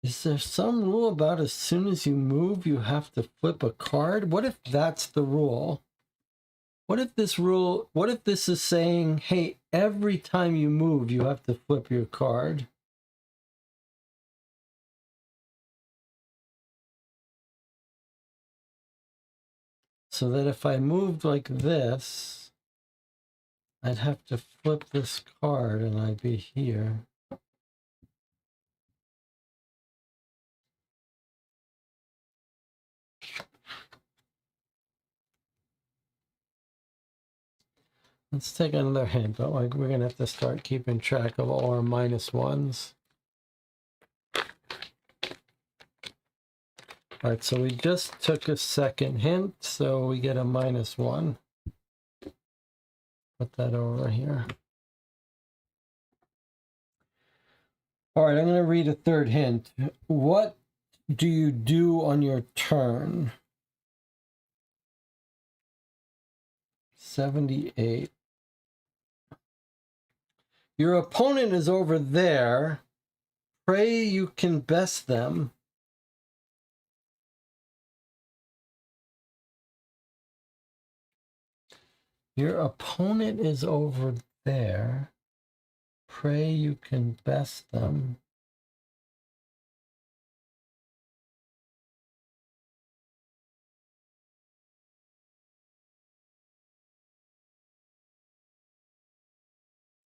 Is there some rule about as soon as you move, you have to flip a card? What if that's the rule? What if this is saying, hey, every time you move, you have to flip your card? So that if I moved like this, I'd have to flip this card and I'd be here. Let's take another hint, but like we're gonna have to start keeping track of all our minus ones. All right, so we just took a second hint, so we get a -1. Put that over here. All right, I'm going to read a third hint. What do you do on your turn? 78. Your opponent is over there. Pray you can best them. Your opponent is over there. Pray you can best them.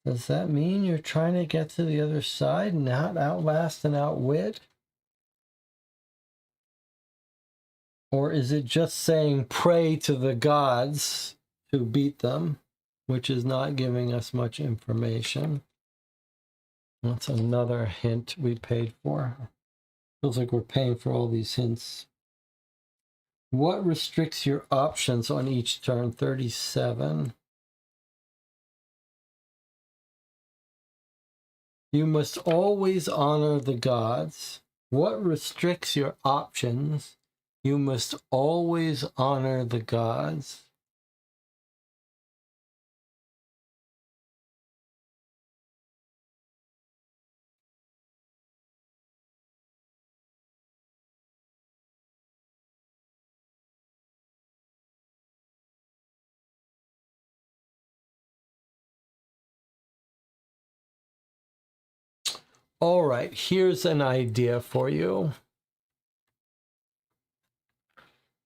Does that mean you're trying to get to the other side, not outlast and outwit? Or is it just saying pray to the gods to beat them, which is not giving us much information? That's another hint we paid for. Feels like we're paying for all these hints. What restricts your options on each turn? 37. You must always honor the gods. What restricts your options? You must always honor the gods. All right, here's an idea for you.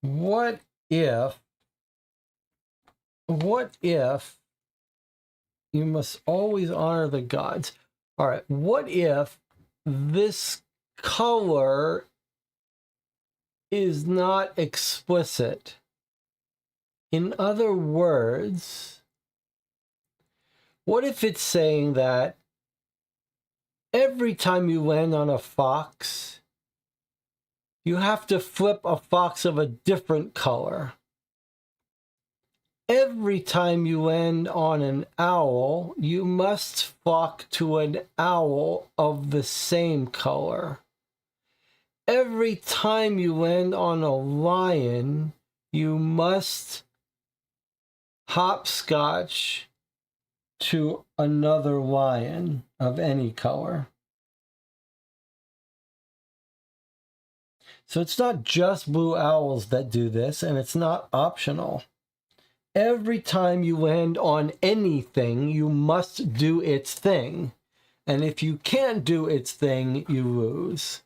What if you must always honor the gods? All right, what if this color is not explicit? In other words, what if it's saying that every time you land on a fox, you have to flip a fox of a different color? Every time you land on an owl, you must flock to an owl of the same color. Every time you land on a lion, you must hopscotch to another lion of any color. So it's not just blue owls that do this, and it's not optional. Every time you land on anything, you must do its thing. And if you can't do its thing, you lose.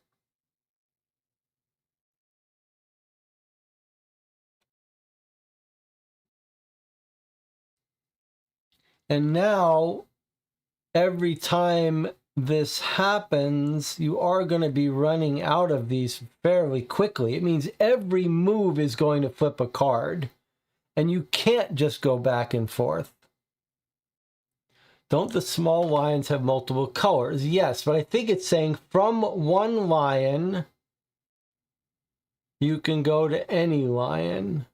And now, every time this happens, you are going to be running out of these fairly quickly. It means every move is going to flip a card. And you can't just go back and forth. Don't the small lions have multiple colors? Yes, but I think it's saying from one lion, you can go to any lion.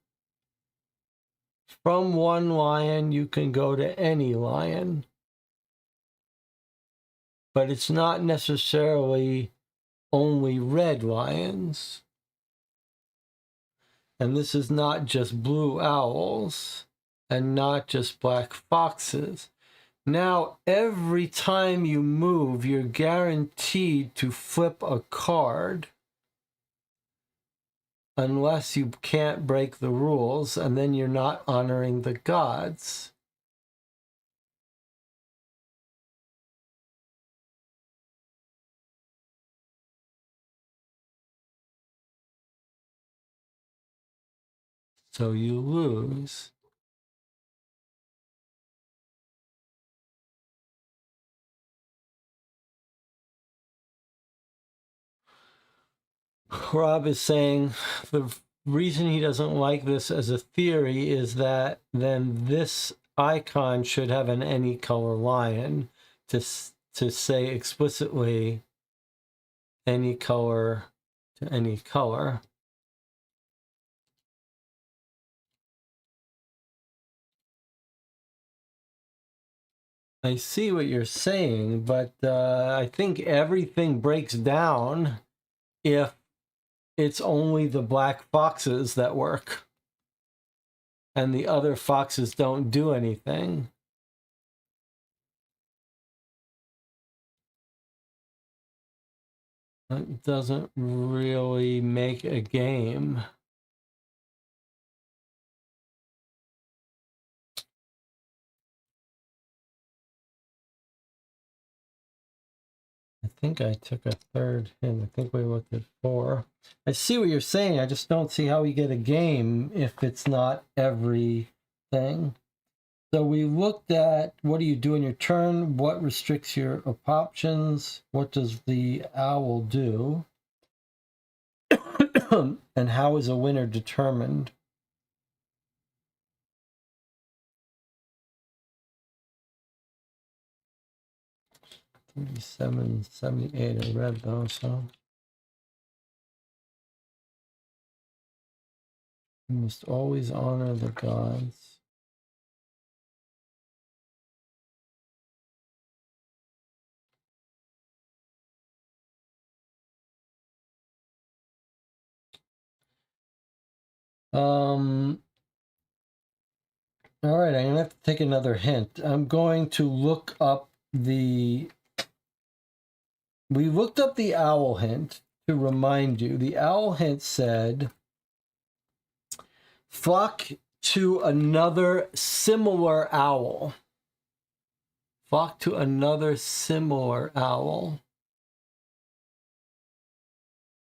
From one lion, you can go to any lion. But it's not necessarily only red lions. And this is not just blue owls and not just black foxes. Now, every time you move, you're guaranteed to flip a card unless you can't break the rules, and then you're not honoring the gods. So you lose. Rob is saying the reason he doesn't like this as a theory is that then this icon should have an any color lion to say explicitly any color to any color. I see what you're saying, but I think everything breaks down if it's only the black foxes that work and the other foxes don't do anything. That doesn't really make a game. I think I took a third hint. I think we looked at 4. I see what you're saying. I just don't see how we get a game if it's not everything. So we looked at what do you do in your turn, what restricts your options, what does the owl do, and how is a winner determined? $37.78 I read though, so you must always honor the gods. All right, I'm gonna have to take another hint. I'm going to look up we looked up the owl hint to remind you. The owl hint said, flock to another similar owl. Flock to another similar owl.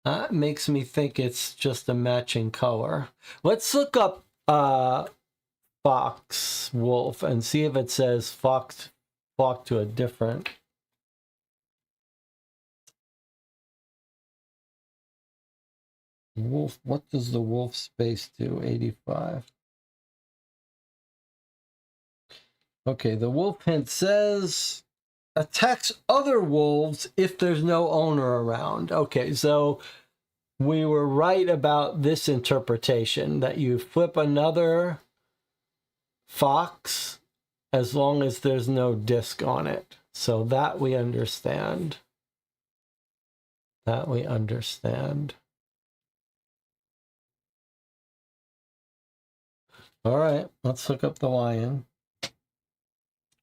That makes me think it's just a matching color. Let's look up fox, wolf, and see if it says flock to a different. Wolf, what does the wolf space do? 85. Okay, the wolf hint says attacks other wolves if there's no owner around. Okay, so we were right about this interpretation, that you flip another fox as long as there's no disc on it. So that we understand. That we understand. All right, let's look up the lion.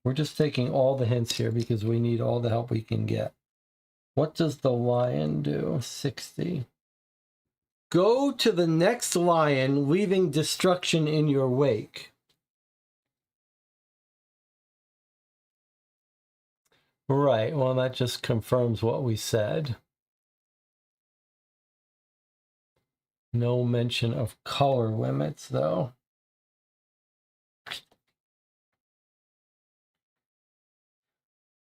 We're just taking all the hints here because we need all the help we can get. What does the lion do? 60. Go to the next lion, leaving destruction in your wake. Right, well, that just confirms what we said. No mention of color limits, though.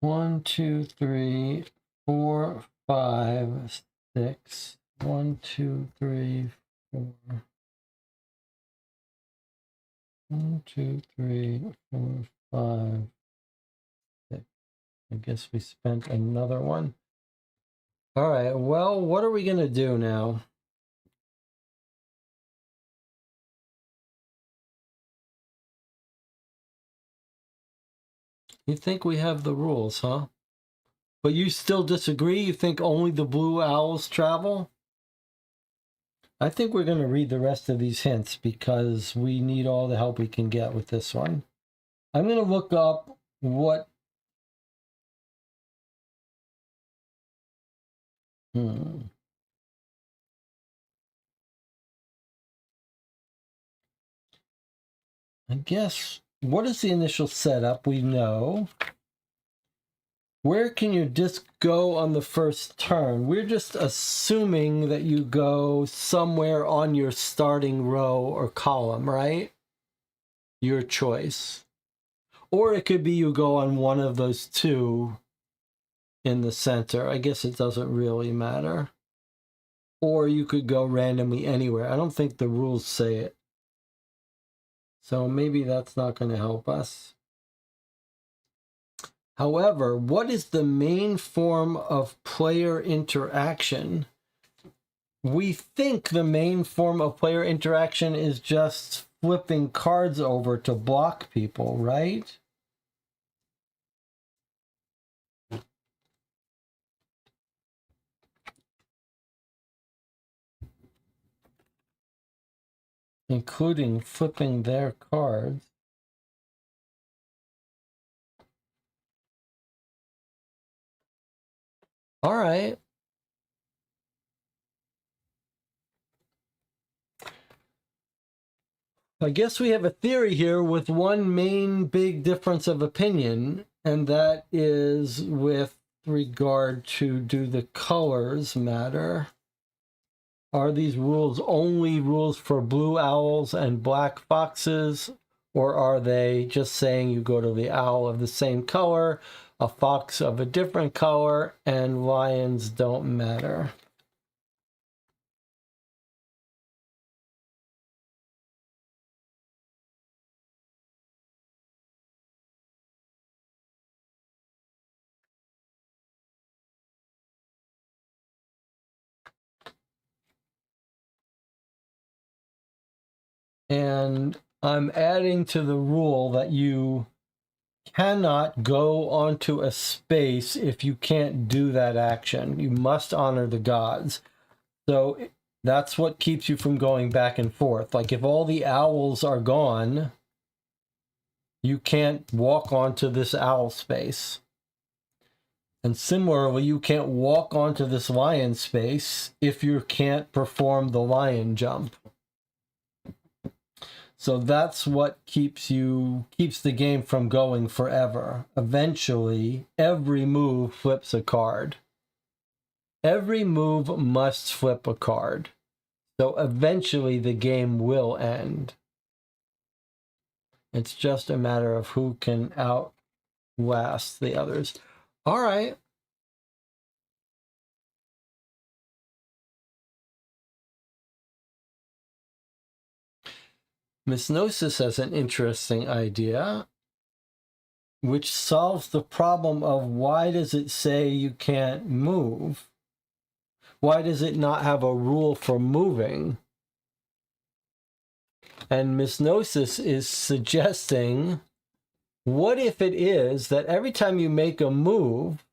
One, 2, 3, 4, 5, 6. 1, 2, 3, 4. 1, 2, 3, 4, 5, 6. I guess we spent another one. All right, well, what are we going to do now? You think we have the rules, huh? But you still disagree? You think only the blue owls travel? I think we're going to read the rest of these hints because we need all the help we can get with this one. I'm going to look up what... I guess, what is the initial setup? We know. Where can your disc go on the first turn? We're just assuming that you go somewhere on your starting row or column, right? Your choice. Or it could be you go on one of those two in the center. I guess it doesn't really matter. Or you could go randomly anywhere. I don't think the rules say it. So maybe that's not going to help us. However, what is the main form of player interaction? We think the main form of player interaction is just flipping cards over to block people, right? Including flipping their cards. All right. I guess we have a theory here with one main big difference of opinion, and that is with regard to, do the colors matter? Are these rules only rules for blue owls and black foxes, or are they just saying you go to the owl of the same color, a fox of a different color, and lions don't matter? And I'm adding to the rule that you cannot go onto a space if you can't do that action. You must honor the gods. So that's what keeps you from going back and forth. Like if all the owls are gone, you can't walk onto this owl space. And similarly, you can't walk onto this lion space if you can't perform the lion jump. So that's what keeps the game from going forever. Eventually, every move flips a card. Every move must flip a card. So eventually the game will end. It's just a matter of who can outlast the others. All right. Miss Gnosis has an interesting idea, which solves the problem of why does it say you can't move? Why does it not have a rule for moving? And Miss Gnosis is suggesting, what if it is that every time you make a move,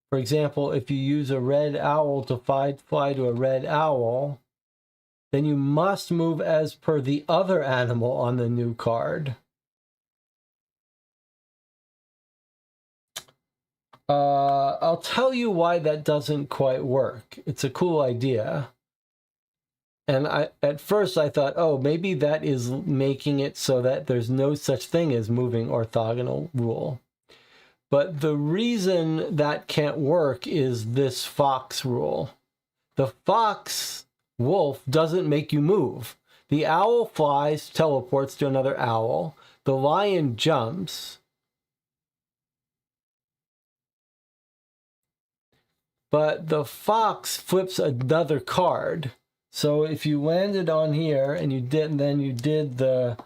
for example, if you use a red owl to fly to a red owl, then you must move as per the other animal on the new card. I'll tell you why that doesn't quite work. It's a cool idea. And at first I thought, oh, maybe that is making it so that there's no such thing as moving orthogonal rule. But the reason that can't work is this fox rule. The fox wolf doesn't make you move. The owl flies, teleports to another owl. The lion jumps. But the fox flips another card. So if you landed on here and you did the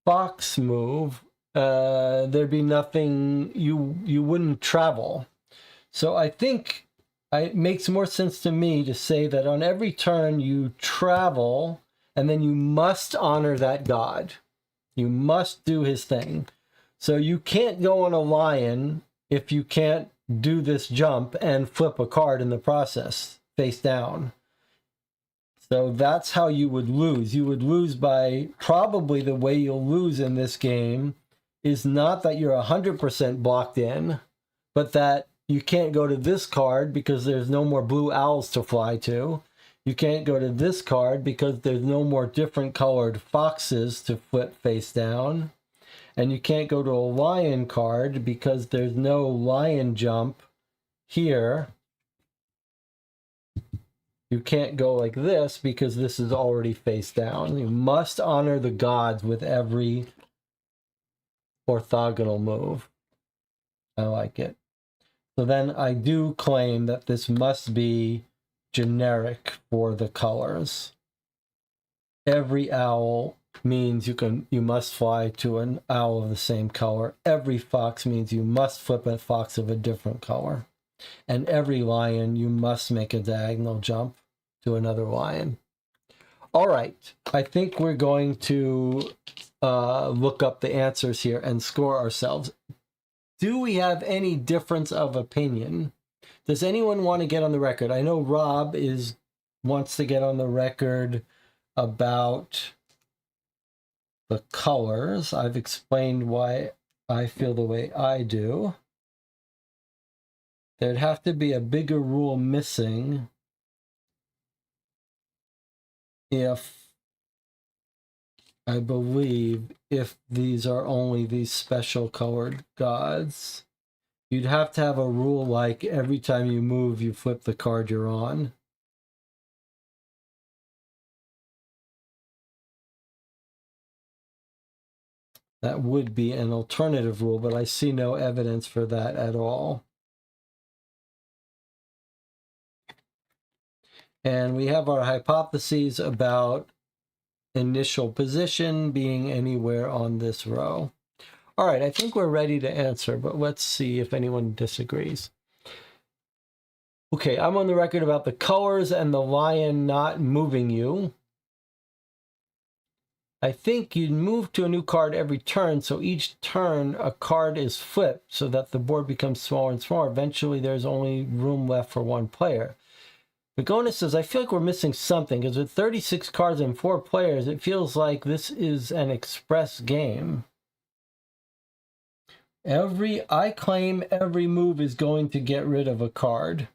fox move, there'd be nothing, you wouldn't travel. So I think it makes more sense to me to say that on every turn you travel, and then you must honor that god. You must do his thing. So you can't go on a lion if you can't do this jump and flip a card in the process, face down. So that's how you would lose. You would lose by, probably the way you'll lose in this game is not that you're 100% blocked in, but that you can't go to this card because there's no more blue owls to fly to. You can't go to this card because there's no more different colored foxes to flip face down. And you can't go to a lion card because there's no lion jump here. You can't go like this because this is already face down. You must honor the gods with every orthogonal move. I like it. So then I do claim that this must be generic for the colors. Every owl means you must fly to an owl of the same color. Every fox means you must flip a fox of a different color. And every lion, you must make a diagonal jump to another lion. All right, I think we're going to look up the answers here and score ourselves. Do we have any difference of opinion? Does anyone want to get on the record? I know Rob wants to get on the record about the colors. I've explained why I feel the way I do. There'd have to be a bigger rule missing if, I believe, if these are only these special colored gods. You'd have to have a rule like every time you move, you flip the card you're on. That would be an alternative rule, but I see no evidence for that at all. And we have our hypotheses about initial position being anywhere on this row. All right, I think we're ready to answer, but let's see if anyone disagrees. Okay, I'm on the record about the colors and the lion not moving you. I think you move to a new card every turn, so each turn a card is flipped so that the board becomes smaller and smaller. Eventually, there's only room left for one player. Begona says, I feel like we're missing something, because with 36 cards and 4 players, it feels like this is an express game. I claim every move is going to get rid of a card.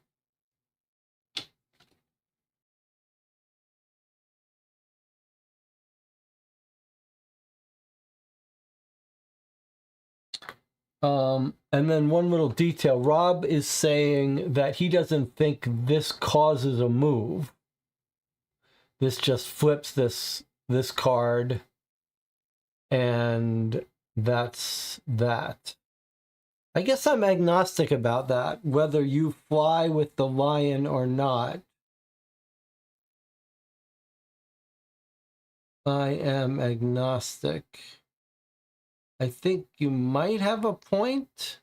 And then one little detail, Rob is saying that he doesn't think this causes a move. This just flips this card, and that's that. I guess I'm agnostic about that, whether you fly with the lion or not. I am agnostic. I think you might have a point.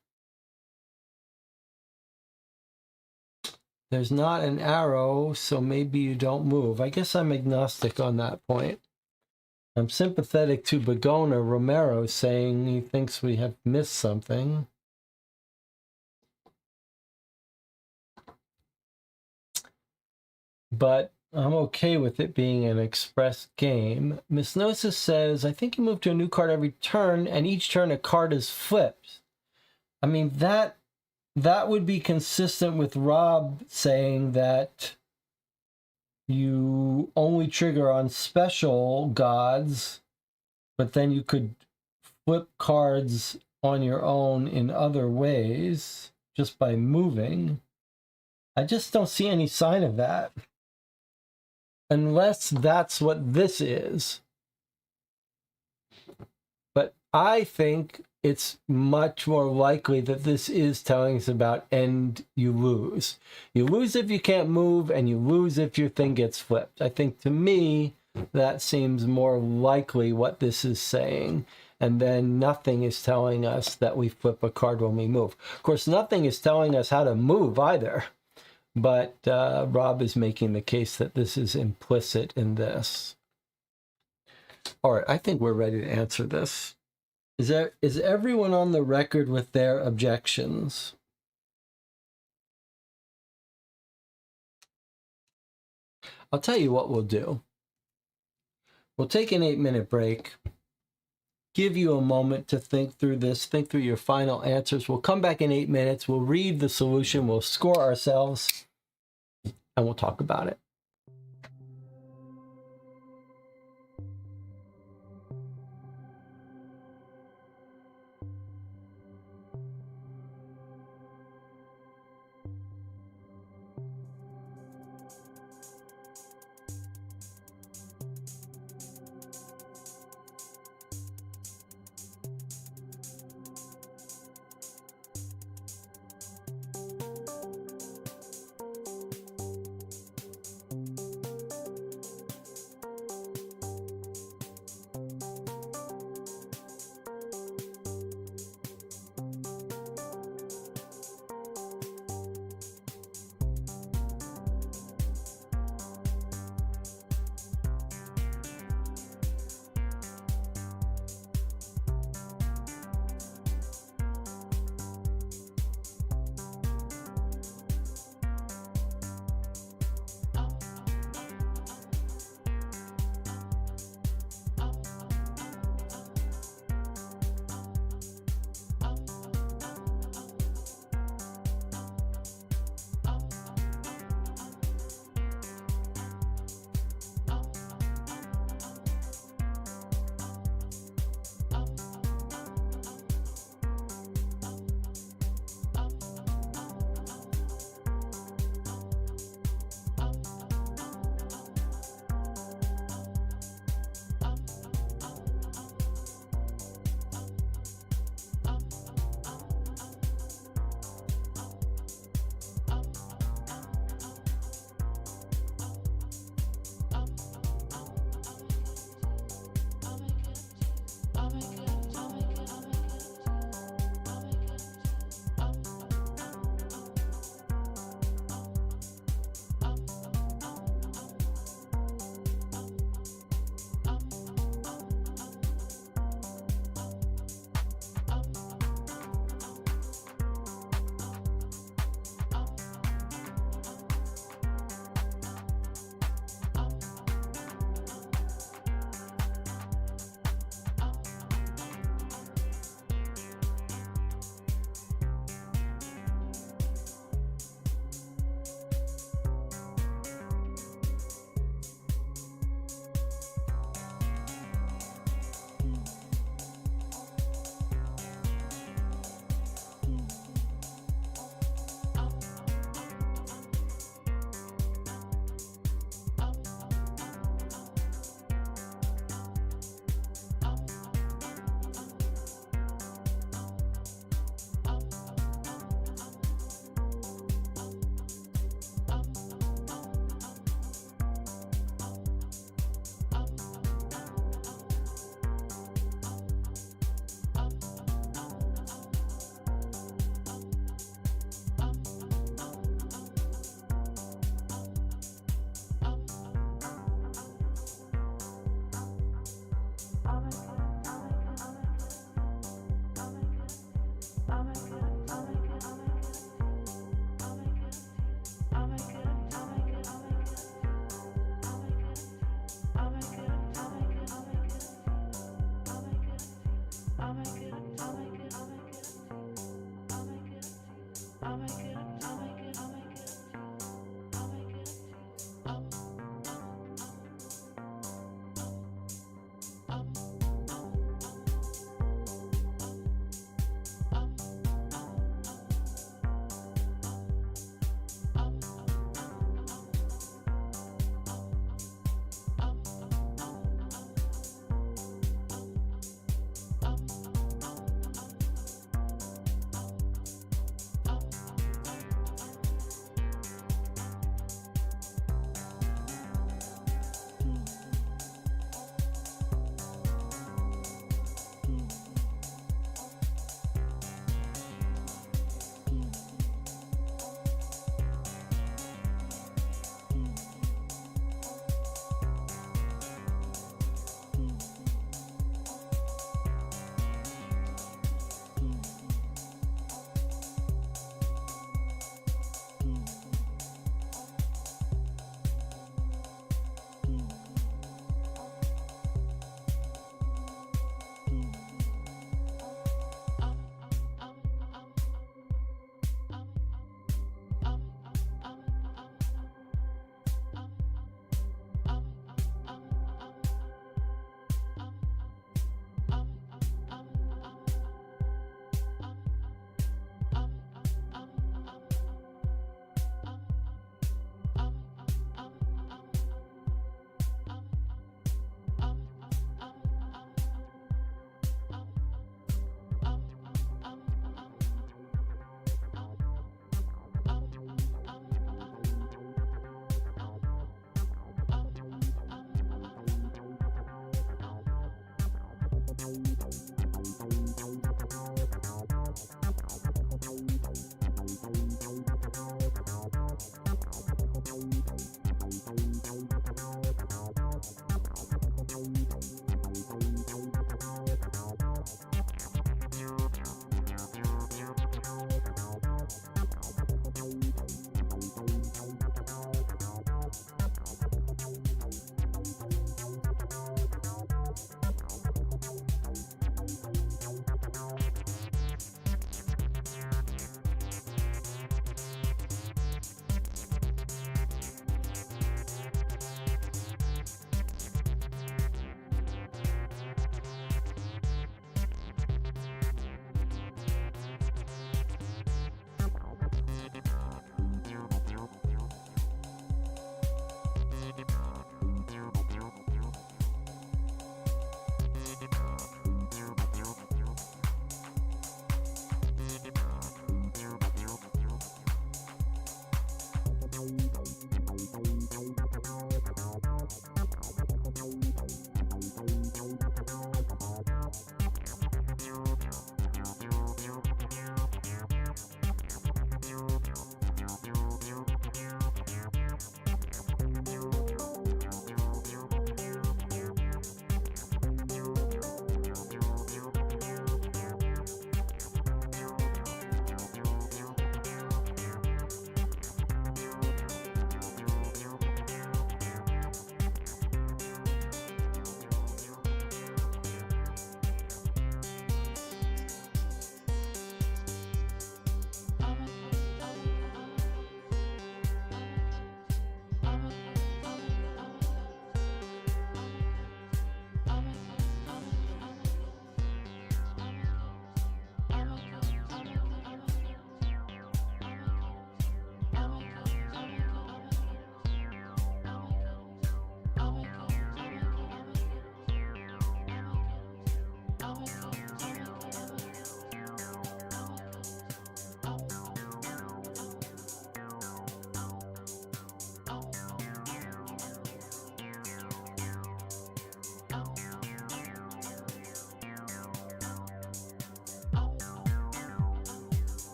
There's not an arrow, so maybe you don't move. I guess I'm agnostic on that point. I'm sympathetic to Begona Romero saying he thinks we have missed something. But I'm okay with it being an express game. Miss Gnosis says, I think you move to a new card every turn, and each turn a card is flipped. I mean, that would be consistent with Rob saying that you only trigger on special gods, but then you could flip cards on your own in other ways just by moving. I just don't see any sign of that. Unless that's what this is. But I think it's much more likely that this is telling us about end you lose. You lose if you can't move, and you lose if your thing gets flipped. I think to me, that seems more likely what this is saying. And then nothing is telling us that we flip a card when we move. Of course, nothing is telling us how to move either. But Rob is making the case that this is implicit in this. All right, I think we're ready to answer this. Is everyone on the record with their objections? I'll tell you what we'll do. We'll take an 8-minute break, give you a moment to think through this, think through your final answers. We'll come back in 8 minutes. We'll read the solution. We'll score ourselves, and we'll talk about it.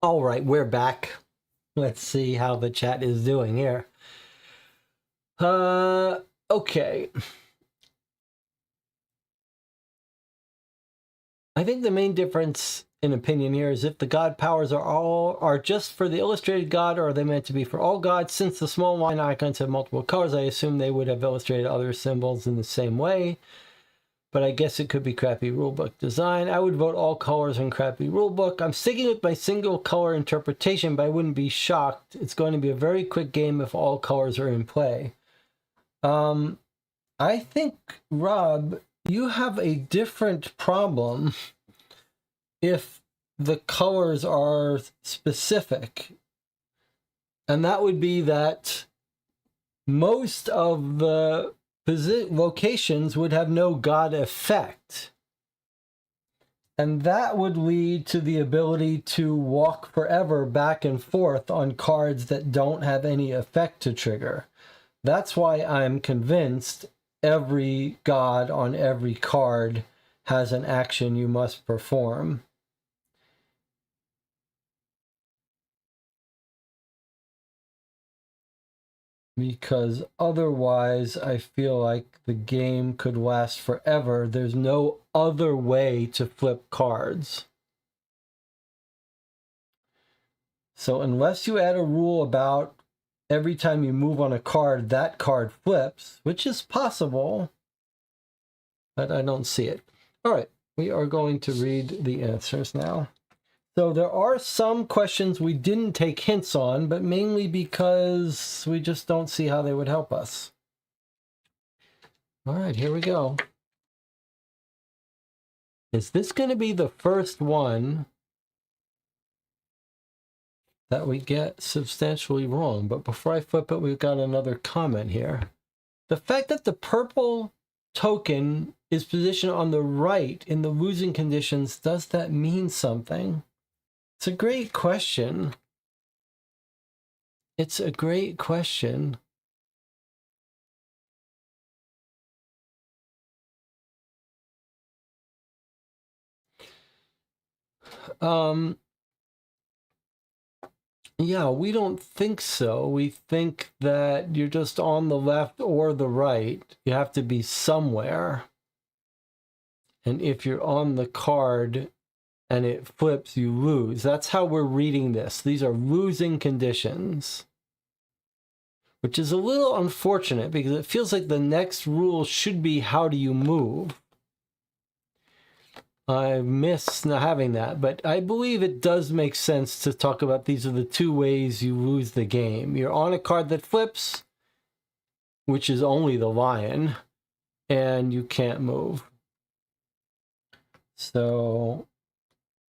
All right, we're back. Let's see how the chat is doing here. Okay. I think the main difference in opinion here is if the god powers are just for the illustrated god, or are they meant to be for all gods? Since the small line icons have multiple colors, I assume they would have illustrated other symbols in the same way. But I guess it could be crappy rulebook design. I would vote all colors in crappy rulebook. I'm sticking with my single color interpretation, but I wouldn't be shocked. It's going to be a very quick game if all colors are in play. I think, Rob, you have a different problem if the colors are specific. And that would be that most of the locations would have no god effect. And that would lead to the ability to walk forever back and forth on cards that don't have any effect to trigger. That's why I'm convinced every god on every card has an action you must perform. Because otherwise I feel like the game could last forever. There's no other way to flip cards. So unless you add a rule about every time you move on a card, that card flips, which is possible, but I don't see it. All right, we are going to read the answers now. So there are some questions we didn't take hints on, but mainly because we just don't see how they would help us. All right, here we go. Is this going to be the first one that we get substantially wrong? But before I flip it, we've got another comment here. The fact that the purple token is positioned on the right in the losing conditions, does that mean something? It's a great question. It's a great question. Yeah, we don't think so. We think that you're just on the left or the right. You have to be somewhere. And if you're on the card and it flips, you lose. That's how we're reading this. These are losing conditions, which is a little unfortunate because it feels like the next rule should be how do you move. I miss not having that, but I believe it does make sense to talk about these are the two ways you lose the game. You're on a card that flips, which is only the lion, and you can't move. So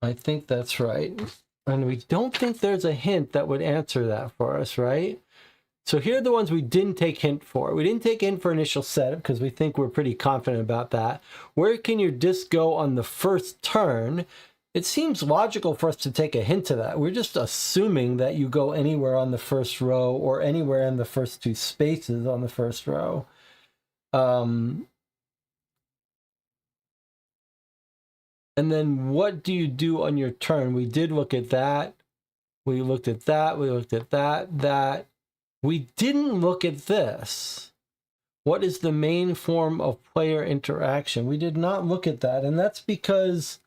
I think that's right. And we don't think there's a hint that would answer that for us, right? So here are the ones we didn't take hint for. We didn't take hint for initial setup because we think we're pretty confident about that. Where can your disc go on the first turn? It seems logical for us to take a hint to that. We're just assuming that you go anywhere on the first row or anywhere in the first two spaces on the first row. And then what do you do on your turn? We did look at that. We looked at that. We looked at that. We didn't look at this. What is the main form of player interaction? We did not look at that. And that's because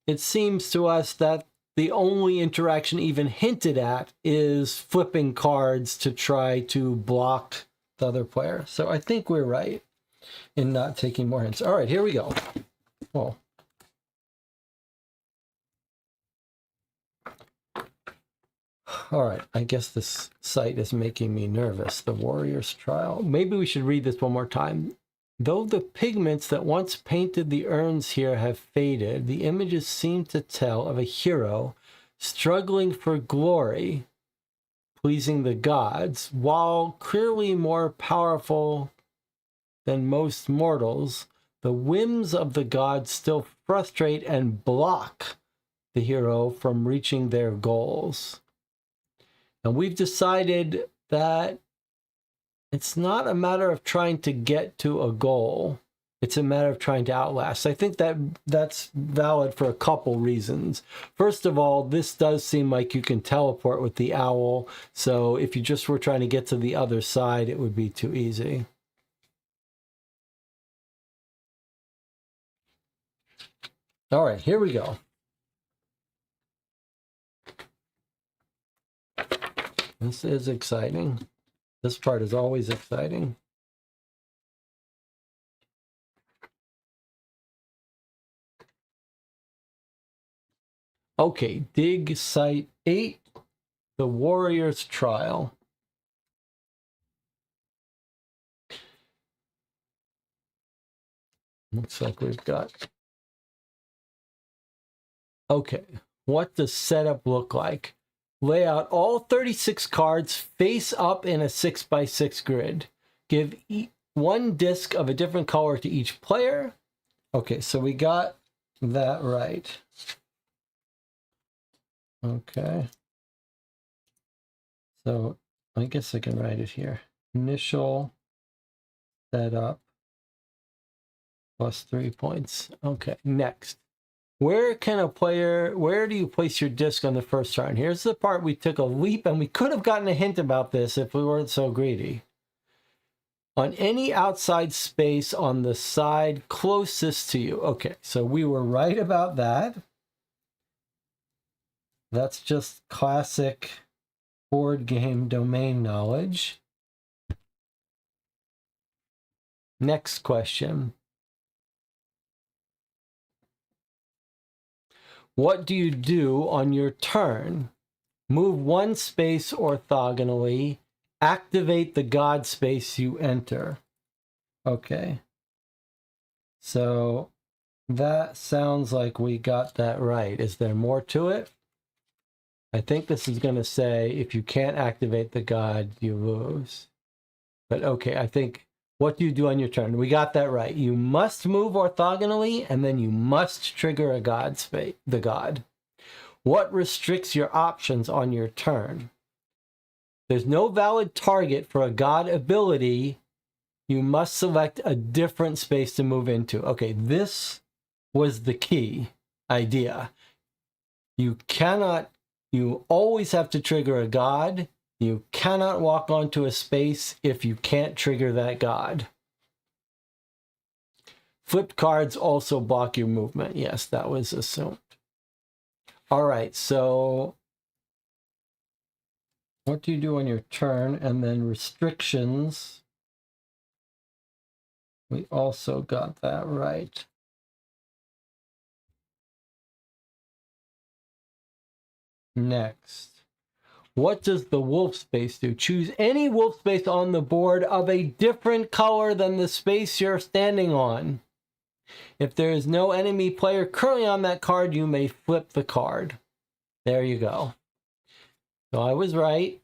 it seems to us that the only interaction even hinted at is flipping cards to try to block the other player. So I think we're right in not taking more hints. All right, here we go. Well, all right, I guess this site is making me nervous. The Warrior's Trial. Maybe we should read this one more time. Though the pigments that once painted the urns here have faded, the images seem to tell of a hero struggling for glory, pleasing the gods, while clearly more powerful than most mortals. The whims of the gods still frustrate and block the hero from reaching their goals. And we've decided that it's not a matter of trying to get to a goal. It's a matter of trying to outlast. I think that that's valid for a couple reasons. First of all, this does seem like you can teleport with the owl. So if you just were trying to get to the other side, it would be too easy. All right, here we go. This is exciting. This part is always exciting. Okay, dig site 8, the Warrior's Trial. Looks like we've got... Okay, what does setup look like? Lay out all 36 cards face up in a 6x6 grid. Give one disc of a different color to each player. Okay, so we got that right. Okay. So I guess I can write it here. Initial setup plus 3 points. Okay, next. Where do you place your disc on the first turn? Here's the part we took a leap, and we could have gotten a hint about this if we weren't so greedy. On any outside space on the side closest to you. Okay, so we were right about that. That's just classic board game domain knowledge. Next question. What do you do on your turn? Move one space orthogonally. Activate the God space you enter. Okay. So that sounds like we got that right. Is there more to it? I think this is going to say if you can't activate the God, you lose. But okay, I think what do you do on your turn? We got that right. You must move orthogonally, and then you must trigger a God space, the God. What restricts your options on your turn? There's no valid target for a God ability. You must select a different space to move into. Okay, this was the key idea. You always have to trigger a God. You cannot walk onto a space if you can't trigger that God. Flipped cards also block your movement. Yes, that was assumed. All right, so what do you do on your turn? And then restrictions. We also got that right. Next. What does the wolf space do? Choose any wolf space on the board of a different color than the space you're standing on. If there is no enemy player currently on that card, you may flip the card. There you go. So I was right.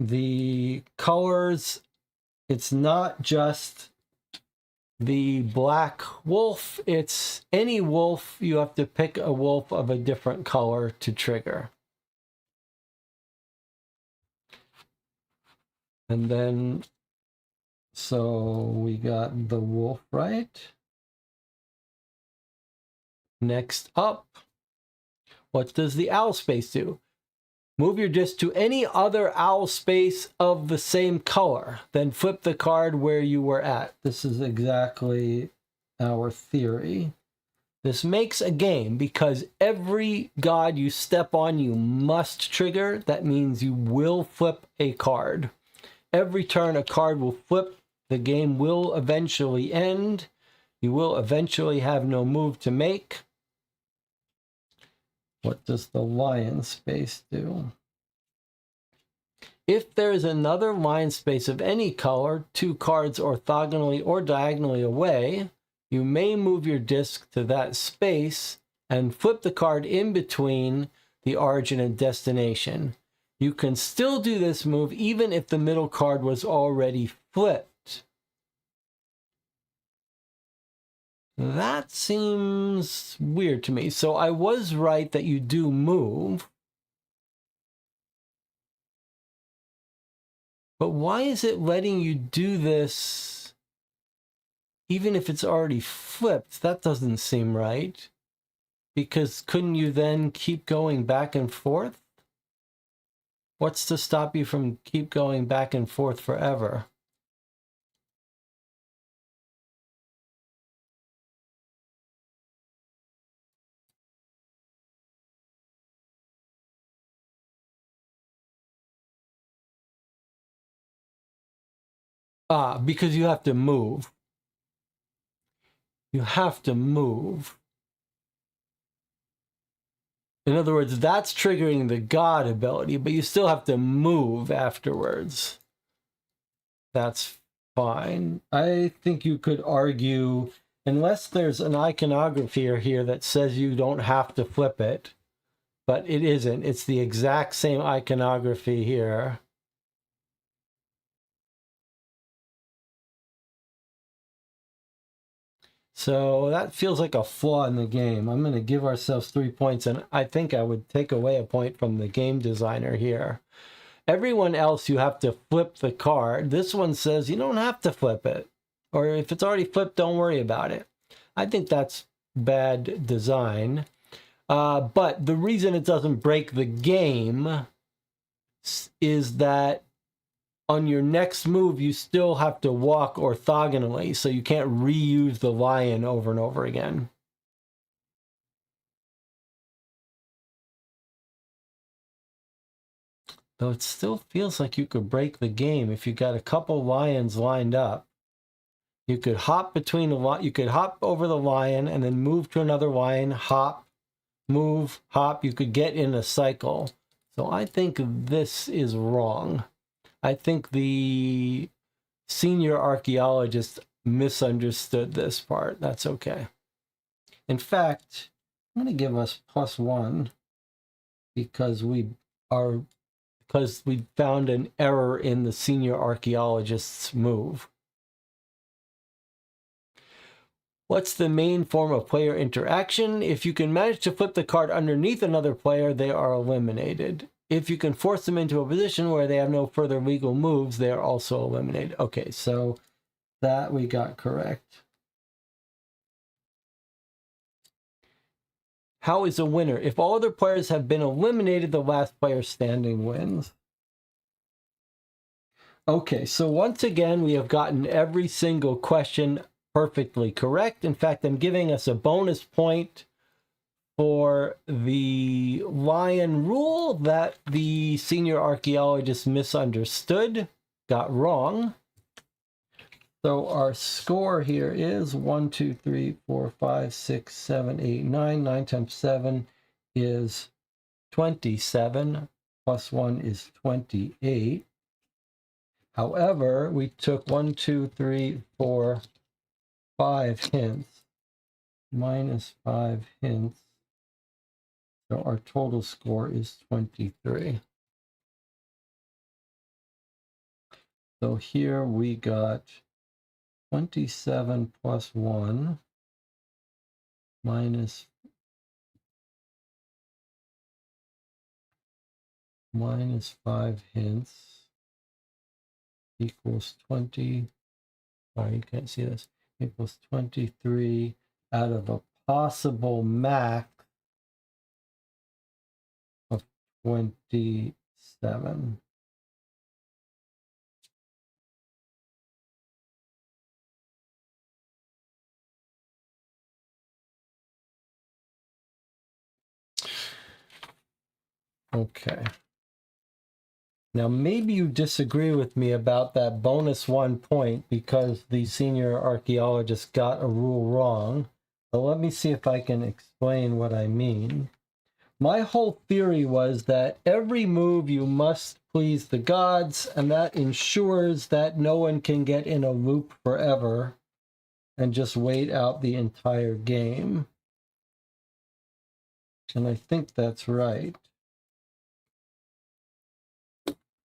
The colors, it's not just the black wolf, it's any wolf. You have to pick a wolf of a different color to trigger. And then, so we got the wolf right. Next up, what does the owl space do? Move your disc to any other owl space of the same color, then flip the card where you were at. This is exactly our theory. This makes a game because every God you step on, you must trigger. That means you will flip a card. Every turn, a card will flip. The game will eventually end. You will eventually have no move to make. What does the lion space do? If there is another line space of any color, 2 cards orthogonally or diagonally away, you may move your disc to that space and flip the card in between the origin and destination. You can still do this move even if the middle card was already flipped. That seems weird to me. So I was right that you do move. But why is it letting you do this even if it's already flipped? That doesn't seem right. Because couldn't you then keep going back and forth? What's to stop you from keep going back and forth forever? Because you have to move. You have to move. In other words, that's triggering the God ability, but you still have to move afterwards. That's fine. I think you could argue, unless there's an iconography here that says you don't have to flip it, but it isn't. It's the exact same iconography here. So that feels like a flaw in the game. I'm going to give ourselves 3 points, and I think I would take away a point from the game designer here. Everyone else, you have to flip the card. This one says you don't have to flip it. Or if it's already flipped, don't worry about it. I think that's bad design. But the reason it doesn't break the game is that on your next move, you still have to walk orthogonally, so you can't reuse the lion over and over again. Though it still feels like you could break the game if you got a couple lions lined up. You could hop between you could hop over the lion and then move to another lion, hop, move, hop. You could get in a cycle. So I think this is wrong. I think the senior archaeologist misunderstood this part. That's okay. In fact, I'm going to give us +1 because we found an error in the senior archaeologist's move. What's the main form of player interaction? If you can manage to flip the card underneath another player, they are eliminated. If you can force them into a position where they have no further legal moves, they are also eliminated. Okay, so that we got correct. How is a winner? If all other players have been eliminated, the last player standing wins. Okay, so once again, we have gotten every single question perfectly correct. In fact, I'm giving us a bonus point for the lion rule that the senior archaeologist misunderstood, got wrong. So our score here is 1, 2, 3, 4, 5, 6, 7, 8, 9. 9 times 7 is 27. +1 is 28. However, we took 1, 2, 3, 4, 5 hints, minus 5 hints. So our total score is 23. So here we got 27 plus 1 minus 5 hints equals 20. Sorry, you can't see this. Equals 23 out of a possible max of 27. Okay. Now, maybe you disagree with me about that bonus 1 point because the senior archaeologist got a rule wrong. But let me see if I can explain what I mean. My whole theory was that every move you must please the gods, and that ensures that no one can get in a loop forever and just wait out the entire game. And I think that's right.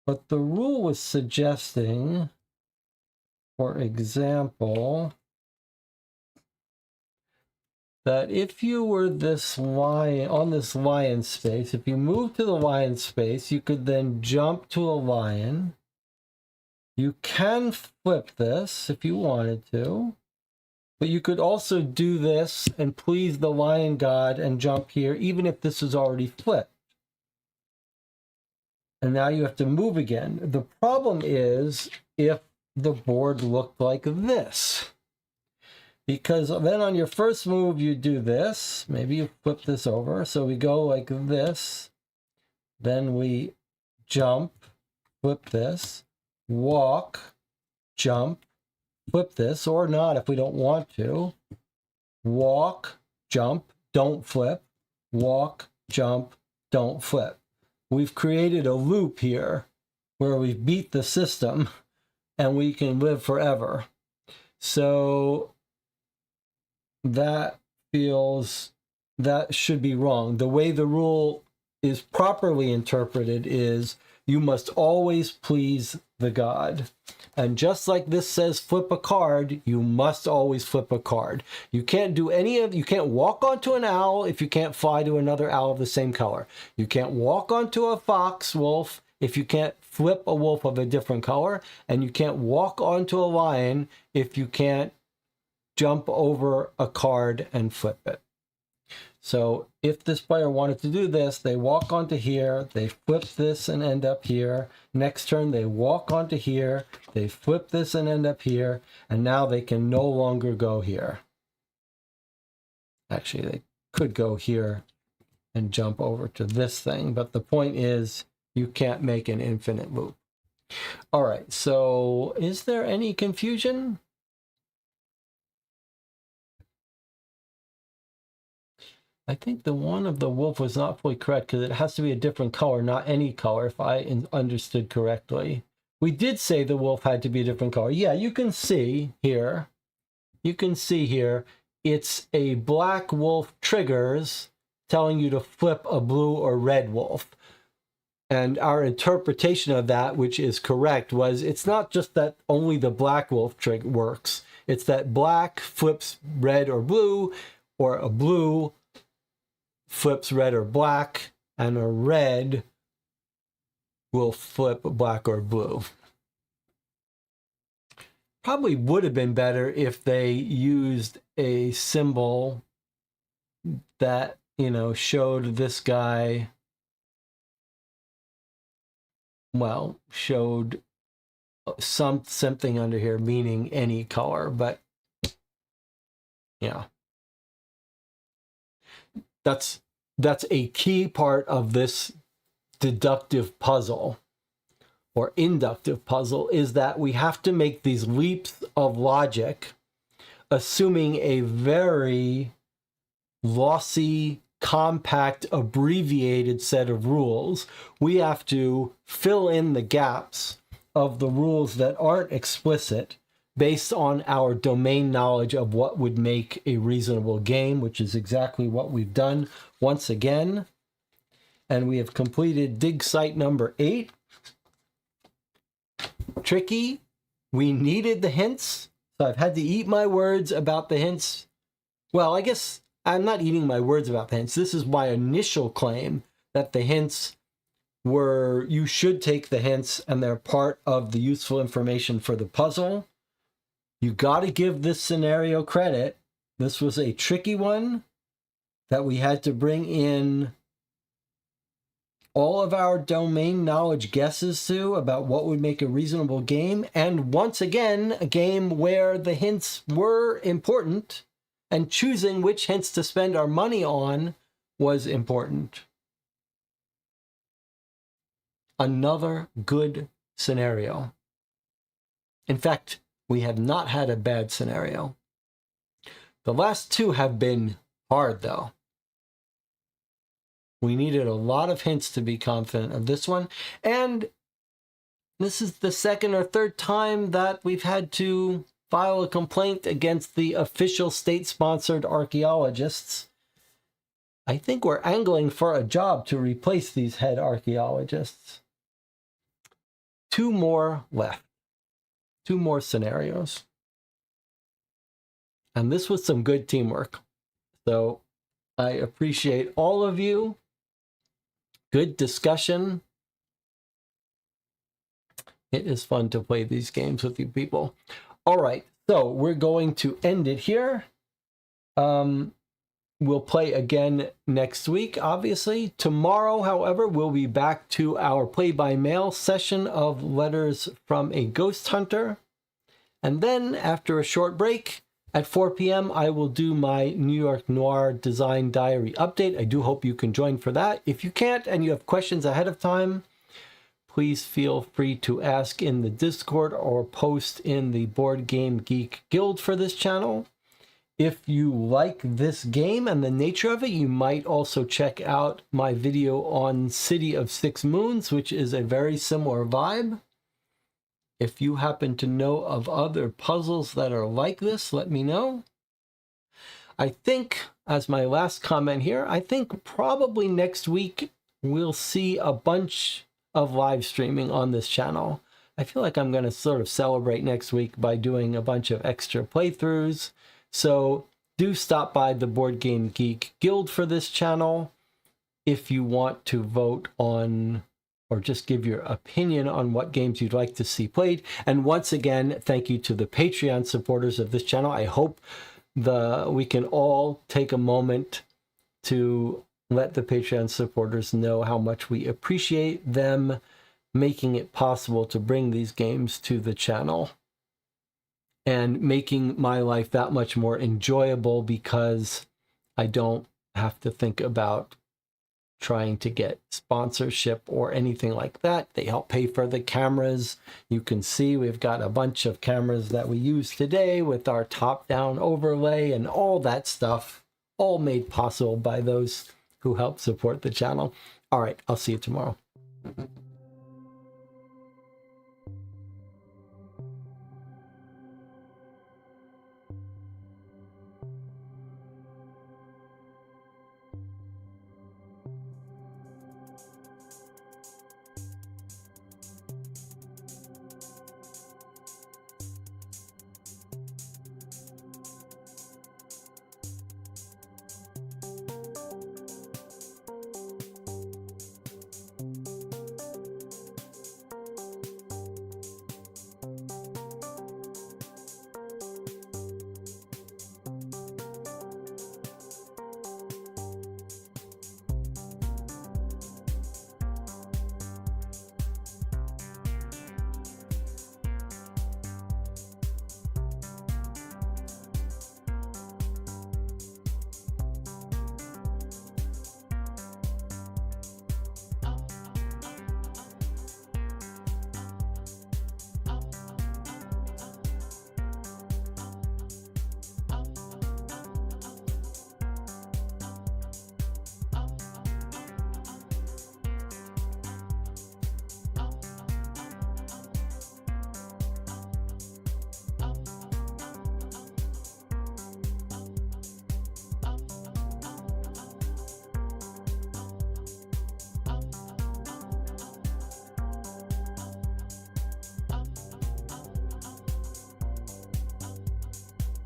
But the rule was suggesting, for example, that if you were this lion on this lion space, if you move to the lion space, you could then jump to a lion. You can flip this if you wanted to, but you could also do this and please the lion god and jump here, even if this is already flipped. And now you have to move again. The problem is if the board looked like this. Because then on your first move, you do this. Maybe you flip this over. So we go like this. Then we jump, flip this, walk, jump, flip this, or not if we don't want to. Walk, jump, don't flip. Walk, jump, don't flip. We've created a loop here where we've beat the system and we can live forever. So that should be wrong. The way the rule is properly interpreted is you must always please the god. And just like this says flip a card, you must always flip a card. You can't you can't walk onto an owl if you can't fly to another owl of the same color. You can't walk onto a wolf if you can't flip a wolf of a different color. And you can't walk onto a lion if you can't jump over a card and flip it. So if this player wanted to do this, they walk onto here, they flip this and end up here. Next turn, they walk onto here, they flip this and end up here, and now they can no longer go here. Actually, they could go here and jump over to this thing, but the point is you can't make an infinite loop. All right, so is there any confusion? I think the one of the wolf was not fully correct because it has to be a different color, not any color, if I understood correctly. We did say the wolf had to be a different color. Yeah, you can see here. You can see here, it's a black wolf triggers telling you to flip a blue or red wolf. And our interpretation of that, which is correct, was it's not just that only the black wolf trigger works. It's that black flips red or blue, or a blue flips red or black, and a red will flip black or blue. Probably would have been better if they used a symbol that, you know, showed this guy, well, showed something under here meaning any color, but yeah. That's a key part of this deductive puzzle or inductive puzzle, is that we have to make these leaps of logic, assuming a very lossy, compact, abbreviated set of rules. We have to fill in the gaps of the rules that aren't explicit based on our domain knowledge of what would make a reasonable game, which is exactly what we've done once again. And we have completed dig site number 8. Tricky. We needed the hints, so I've had to eat my words about the hints. Well, I guess I'm not eating my words about the hints. This is my initial claim that the hints were, you should take the hints and they're part of the useful information for the puzzle. You got to give this scenario credit. This was a tricky one that we had to bring in all of our domain knowledge guesses to about what would make a reasonable game. And once again, a game where the hints were important and choosing which hints to spend our money on was important. Another good scenario. In fact, we have not had a bad scenario. The last two have been hard, though. We needed a lot of hints to be confident of this one. And this is the second or third time that we've had to file a complaint against the official state-sponsored archaeologists. I think we're angling for a job to replace these head archaeologists. 2 more left. 2 more scenarios. And this was some good teamwork. So I appreciate all of you. Good discussion. It is fun to play these games with you people. All right, so we're going to end it here. We'll play again next week, obviously. Tomorrow, however, we'll be back to our play-by-mail session of Letters from a Ghost Hunter. And then, after a short break, at 4 p.m., I will do my New York Noir Design Diary update. I do hope you can join for that. If you can't and you have questions ahead of time, please feel free to ask in the Discord or post in the Board Game Geek Guild for this channel. If you like this game and the nature of it, you might also check out my video on City of Six Moons, which is a very similar vibe. If you happen to know of other puzzles that are like this, let me know. I think, as my last comment here, I think probably next week we'll see a bunch of live streaming on this channel. I feel like I'm going to sort of celebrate next week by doing a bunch of extra playthroughs. So do stop by the Board Game Geek Guild for this channel if you want to vote on or just give your opinion on what games you'd like to see played. And once again, thank you to the Patreon supporters of this channel. I hope we can all take a moment to let the Patreon supporters know how much we appreciate them making it possible to bring these games to the channel and making my life that much more enjoyable, because I don't have to think about trying to get sponsorship or anything like that. They help pay for the cameras. You can see we've got a bunch of cameras that we use today with our top-down overlay and all that stuff, all made possible by those who help support the channel. All right, I'll see you tomorrow.